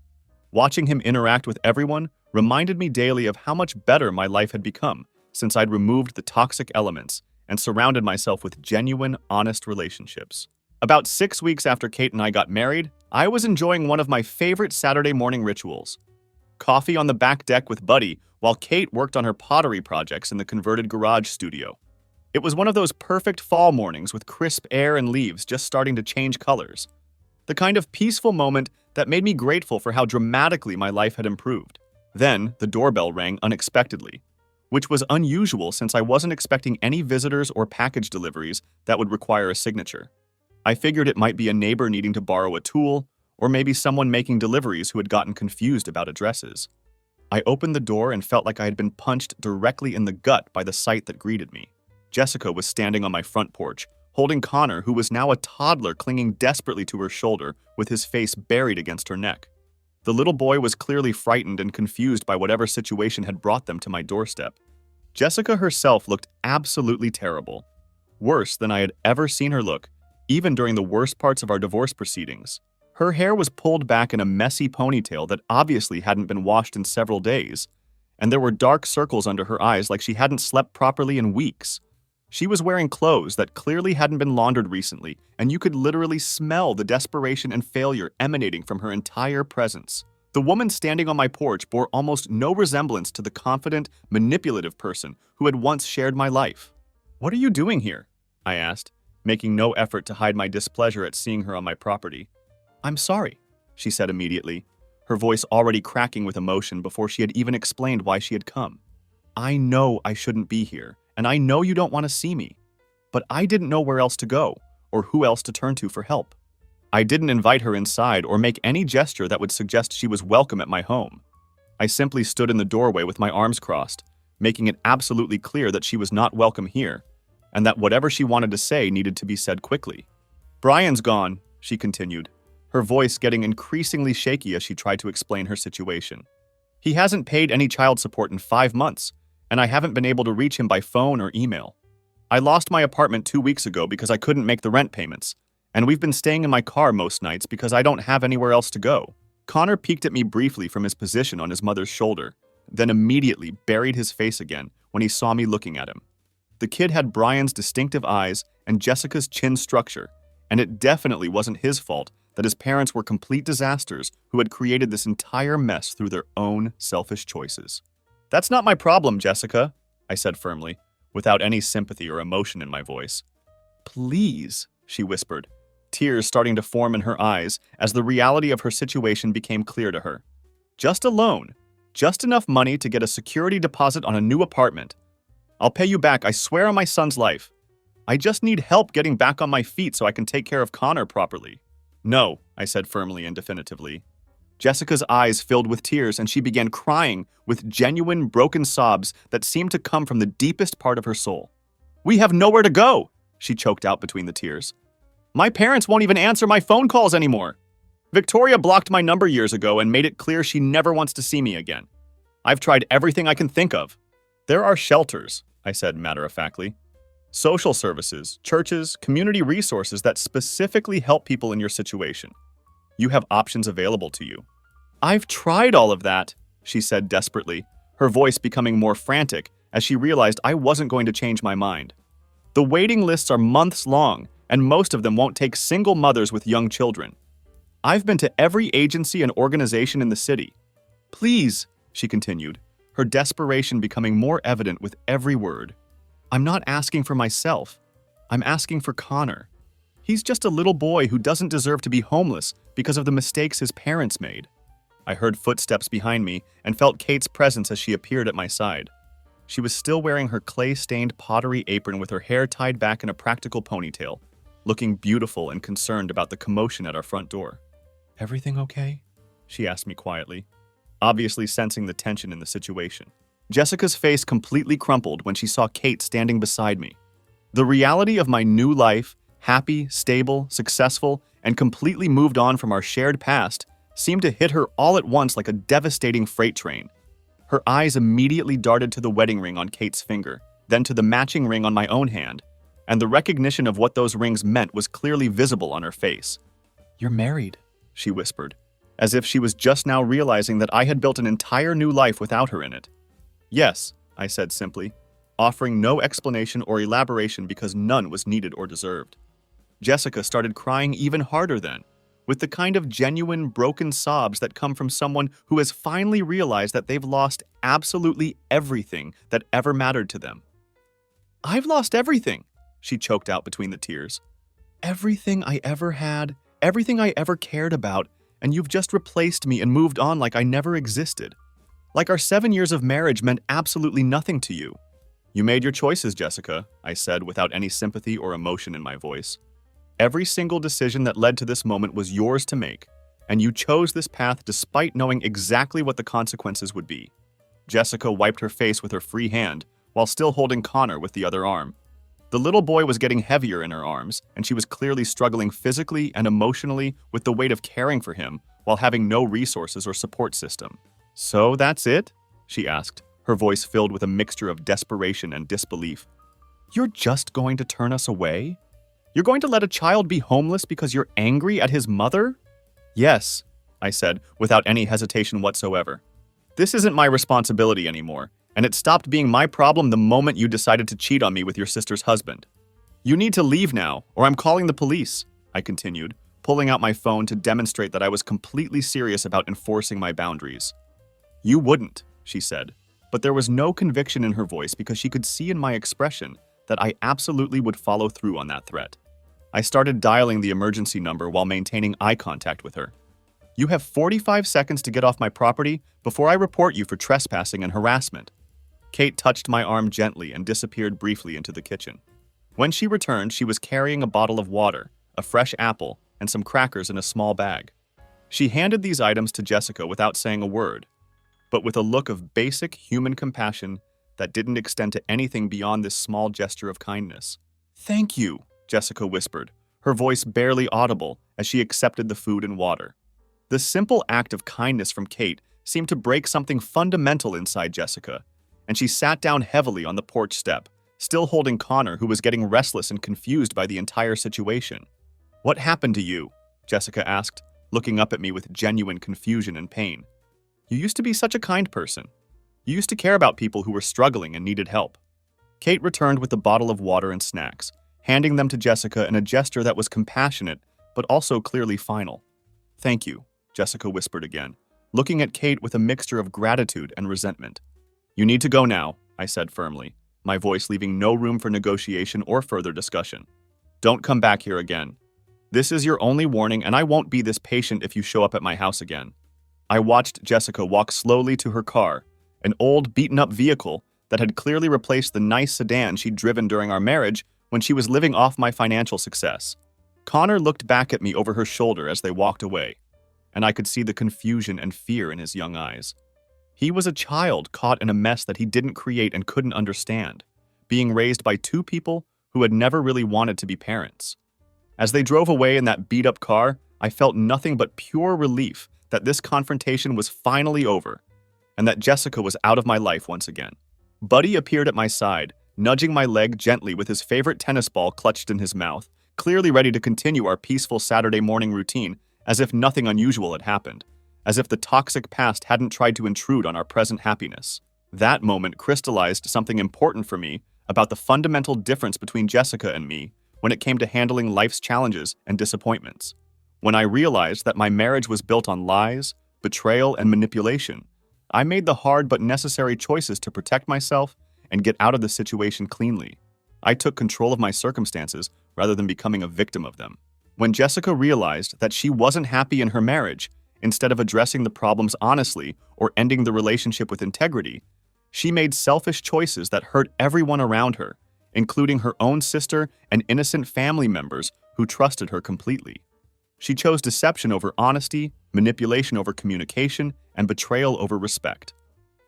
Speaker 1: Watching him interact with everyone reminded me daily of how much better my life had become since I'd removed the toxic elements and surrounded myself with genuine, honest relationships. About 6 weeks after Kate and I got married, I was enjoying one of my favorite Saturday morning rituals: coffee on the back deck with Buddy while Kate worked on her pottery projects in the converted garage studio. It was one of those perfect fall mornings with crisp air and leaves just starting to change colors. The kind of peaceful moment that made me grateful for how dramatically my life had improved. Then, the doorbell rang unexpectedly, which was unusual since I wasn't expecting any visitors or package deliveries that would require a signature. I figured it might be a neighbor needing to borrow a tool, or maybe someone making deliveries who had gotten confused about addresses. I opened the door and felt like I had been punched directly in the gut by the sight that greeted me. Jessica was standing on my front porch, holding Connor, who was now a toddler, clinging desperately to her shoulder with his face buried against her neck. The little boy was clearly frightened and confused by whatever situation had brought them to my doorstep. Jessica herself looked absolutely terrible, worse than I had ever seen her look, even during the worst parts of our divorce proceedings. Her hair was pulled back in a messy ponytail that obviously hadn't been washed in several days, and there were dark circles under her eyes like she hadn't slept properly in weeks. She was wearing clothes that clearly hadn't been laundered recently, and you could literally smell the desperation and failure emanating from her entire presence. The woman standing on my porch bore almost no resemblance to the confident, manipulative person who had once shared my life. "What are you doing here?" I asked, making no effort to hide my displeasure at seeing her on my property. "I'm sorry," she said immediately, her voice already cracking with emotion before she had even explained why she had come. "I know I shouldn't be here, and I know you don't want to see me, but I didn't know where else to go or who else to turn to for help." I didn't invite her inside or make any gesture that would suggest she was welcome at my home. I simply stood in the doorway with my arms crossed, making it absolutely clear that she was not welcome here, and that whatever she wanted to say needed to be said quickly. "Brian's gone," she continued, her voice getting increasingly shaky as she tried to explain her situation. "He hasn't paid any child support in 5 months, and I haven't been able to reach him by phone or email. I lost my apartment 2 weeks ago because I couldn't make the rent payments, and we've been staying in my car most nights because I don't have anywhere else to go." Connor peeked at me briefly from his position on his mother's shoulder, then immediately buried his face again when he saw me looking at him. The kid had Brian's distinctive eyes and Jessica's chin structure, and it definitely wasn't his fault that his parents were complete disasters who had created this entire mess through their own selfish choices. "That's not my problem, Jessica," I said firmly, without any sympathy or emotion in my voice. "Please," she whispered, tears starting to form in her eyes as the reality of her situation became clear to her. "Just a loan. Just enough money to get a security deposit on a new apartment. I'll pay you back, I swear on my son's life. I just need help getting back on my feet so I can take care of Connor properly." "No," I said firmly and definitively. Jessica's eyes filled with tears and she began crying with genuine broken sobs that seemed to come from the deepest part of her soul. "We have nowhere to go," she choked out between the tears. "My parents won't even answer my phone calls anymore. Victoria blocked my number years ago and made it clear she never wants to see me again. I've tried everything I can think of." "There are shelters," I said matter-of-factly. Social services, churches, community resources that specifically help people in your situation. You have options available to you. I've tried all of that, she said desperately, her voice becoming more frantic as she realized I wasn't going to change my mind. The waiting lists are months long, and most of them won't take single mothers with young children. I've been to every agency and organization in the city. Please, she continued, her desperation becoming more evident with every word. I'm not asking for myself. I'm asking for Connor. He's just a little boy who doesn't deserve to be homeless because of the mistakes his parents made. I heard footsteps behind me and felt Kate's presence as she appeared at my side. She was still wearing her clay-stained pottery apron with her hair tied back in a practical ponytail, looking beautiful and concerned about the commotion at our front door. "Everything okay?" she asked me quietly, obviously sensing the tension in the situation. Jessica's face completely crumpled when she saw Kate standing beside me. The reality of my new life, happy, stable, successful, and completely moved on from our shared past, seemed to hit her all at once like a devastating freight train. Her eyes immediately darted to the wedding ring on Kate's finger, then to the matching ring on my own hand, and the recognition of what those rings meant was clearly visible on her face. "You're married," she whispered, as if she was just now realizing that I had built an entire new life without her in it. "Yes," I said simply, offering no explanation or elaboration because none was needed or deserved. Jessica started crying even harder then, with the kind of genuine broken sobs that come from someone who has finally realized that they've lost absolutely everything that ever mattered to them. "I've lost everything," she choked out between the tears. "Everything I ever had, everything I ever cared about, and you've just replaced me and moved on like I never existed. Like our 7 years of marriage meant absolutely nothing to you." "You made your choices, Jessica," I said without any sympathy or emotion in my voice. "Every single decision that led to this moment was yours to make, and you chose this path despite knowing exactly what the consequences would be." Jessica wiped her face with her free hand while still holding Connor with the other arm. The little boy was getting heavier in her arms, and she was clearly struggling physically and emotionally with the weight of caring for him while having no resources or support system. "So that's it?" she asked, her voice filled with a mixture of desperation and disbelief. "You're just going to turn us away? You're going to let a child be homeless because you're angry at his mother?" "Yes," I said, without any hesitation whatsoever. "This isn't my responsibility anymore, and it stopped being my problem the moment you decided to cheat on me with your sister's husband. You need to leave now, or I'm calling the police," I continued, pulling out my phone to demonstrate that I was completely serious about enforcing my boundaries. "You wouldn't," she said, but there was no conviction in her voice because she could see in my expression that I absolutely would follow through on that threat. I started dialing the emergency number while maintaining eye contact with her. "You have 45 seconds to get off my property before I report you for trespassing and harassment." Kate touched my arm gently and disappeared briefly into the kitchen. When she returned, she was carrying a bottle of water, a fresh apple, and some crackers in a small bag. She handed these items to Jessica without saying a word, but with a look of basic human compassion that didn't extend to anything beyond this small gesture of kindness. "Thank you," Jessica whispered, her voice barely audible as she accepted the food and water. The simple act of kindness from Kate seemed to break something fundamental inside Jessica, and she sat down heavily on the porch step, still holding Connor, who was getting restless and confused by the entire situation. "What happened to you?" Jessica asked, looking up at me with genuine confusion and pain. "You used to be such a kind person. You used to care about people who were struggling and needed help." Kate returned with a bottle of water and snacks, handing them to Jessica in a gesture that was compassionate, but also clearly final. "Thank you," Jessica whispered again, looking at Kate with a mixture of gratitude and resentment. "You need to go now," I said firmly, my voice leaving no room for negotiation or further discussion. "Don't come back here again. This is your only warning, and I won't be this patient if you show up at my house again." I watched Jessica walk slowly to her car, an old, beaten-up vehicle that had clearly replaced the nice sedan she'd driven during our marriage when she was living off my financial success. Connor looked back at me over her shoulder as they walked away, and I could see the confusion and fear in his young eyes. He was a child caught in a mess that he didn't create and couldn't understand, being raised by two people who had never really wanted to be parents. As they drove away in that beat-up car, I felt nothing but pure relief that this confrontation was finally over, and that Jessica was out of my life once again. Buddy appeared at my side, nudging my leg gently with his favorite tennis ball clutched in his mouth, clearly ready to continue our peaceful Saturday morning routine as if nothing unusual had happened, as if the toxic past hadn't tried to intrude on our present happiness. That moment crystallized something important for me about the fundamental difference between Jessica and me when it came to handling life's challenges and disappointments. When I realized that my marriage was built on lies, betrayal, and manipulation, I made the hard but necessary choices to protect myself and get out of the situation cleanly. I took control of my circumstances rather than becoming a victim of them. When Jessica realized that she wasn't happy in her marriage, instead of addressing the problems honestly or ending the relationship with integrity, she made selfish choices that hurt everyone around her, including her own sister and innocent family members who trusted her completely. She chose deception over honesty, manipulation over communication, and betrayal over respect.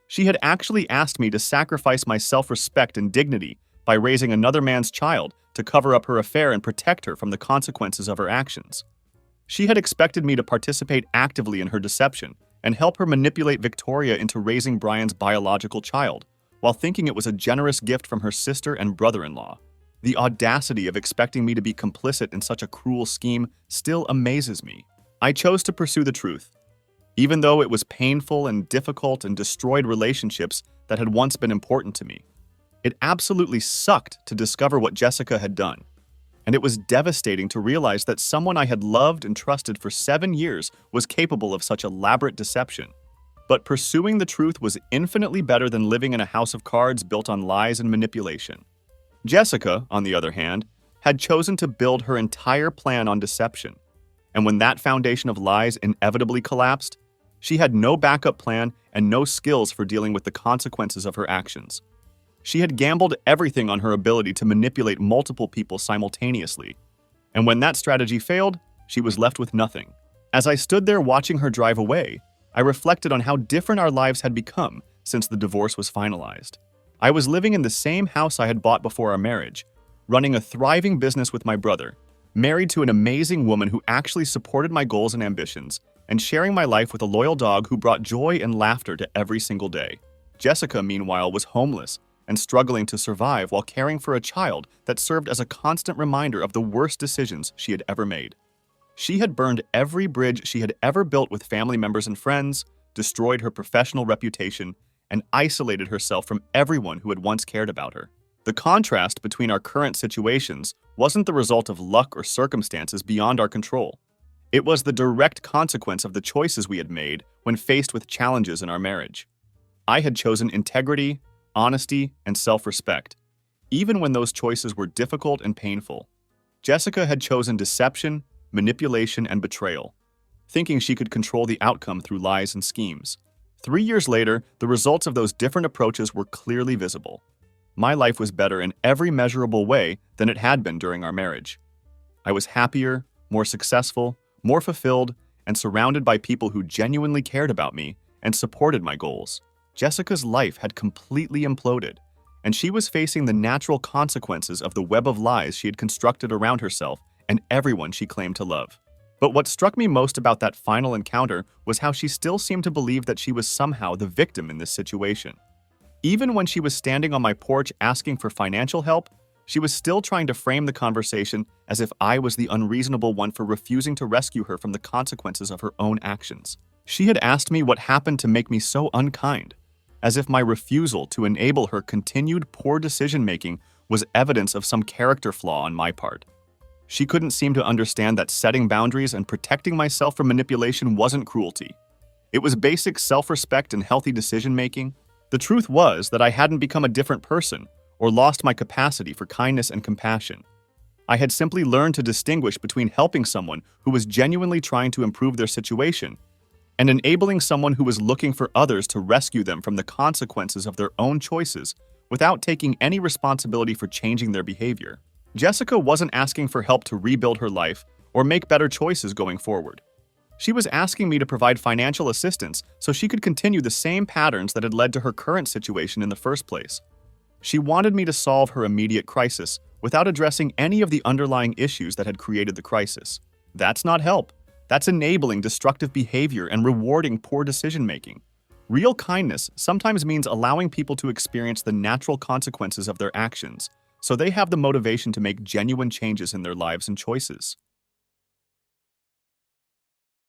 Speaker 1: She had actually asked me to sacrifice my self-respect and dignity by raising another man's child to cover up her affair and protect her from the consequences of her actions. She had expected me to participate actively in her deception and help her manipulate Victoria into raising Brian's biological child, while thinking it was a generous gift from her sister and brother-in-law. The audacity of expecting me to be complicit in such a cruel scheme still amazes me. I chose to pursue the truth, even though it was painful and difficult and destroyed relationships that had once been important to me. It absolutely sucked to discover what Jessica had done, and it was devastating to realize that someone I had loved and trusted for 7 years was capable of such elaborate deception. But pursuing the truth was infinitely better than living in a house of cards built on lies and manipulation. Jessica, on the other hand, had chosen to build her entire plan on deception, and when that foundation of lies inevitably collapsed, she had no backup plan and no skills for dealing with the consequences of her actions. She had gambled everything on her ability to manipulate multiple people simultaneously, and when that strategy failed, she was left with nothing. As I stood there watching her drive away, I reflected on how different our lives had become since the divorce was finalized. I was living in the same house I had bought before our marriage, running a thriving business with my brother, married to an amazing woman who actually supported my goals and ambitions, and sharing my life with a loyal dog who brought joy and laughter to every single day. Jessica, meanwhile, was homeless and struggling to survive while caring for a child that served as a constant reminder of the worst decisions she had ever made. She had burned every bridge she had ever built with family members and friends, destroyed her professional reputation, and isolated herself from everyone who had once cared about her. The contrast between our current situations wasn't the result of luck or circumstances beyond our control. It was the direct consequence of the choices we had made when faced with challenges in our marriage. I had chosen integrity, honesty, and self-respect, even when those choices were difficult and painful. Jessica had chosen deception, manipulation, and betrayal, thinking she could control the outcome through lies and schemes. 3 years later, the results of those different approaches were clearly visible. My life was better in every measurable way than it had been during our marriage. I was happier, more successful, more fulfilled, and surrounded by people who genuinely cared about me and supported my goals. Jessica's life had completely imploded, and she was facing the natural consequences of the web of lies she had constructed around herself and everyone she claimed to love. But what struck me most about that final encounter was how she still seemed to believe that she was somehow the victim in this situation. Even when she was standing on my porch asking for financial help, she was still trying to frame the conversation as if I was the unreasonable one for refusing to rescue her from the consequences of her own actions. She had asked me what happened to make me so unkind, as if my refusal to enable her continued poor decision-making was evidence of some character flaw on my part. She couldn't seem to understand that setting boundaries and protecting myself from manipulation wasn't cruelty. It was basic self-respect and healthy decision-making. The truth was that I hadn't become a different person or lost my capacity for kindness and compassion. I had simply learned to distinguish between helping someone who was genuinely trying to improve their situation and enabling someone who was looking for others to rescue them from the consequences of their own choices without taking any responsibility for changing their behavior. Jessica wasn't asking for help to rebuild her life or make better choices going forward. She was asking me to provide financial assistance so she could continue the same patterns that had led to her current situation in the first place. She wanted me to solve her immediate crisis without addressing any of the underlying issues that had created the crisis. That's not help. That's enabling destructive behavior and rewarding poor decision-making. Real kindness sometimes means allowing people to experience the natural consequences of their actions, so they have the motivation to make genuine changes in their lives and choices.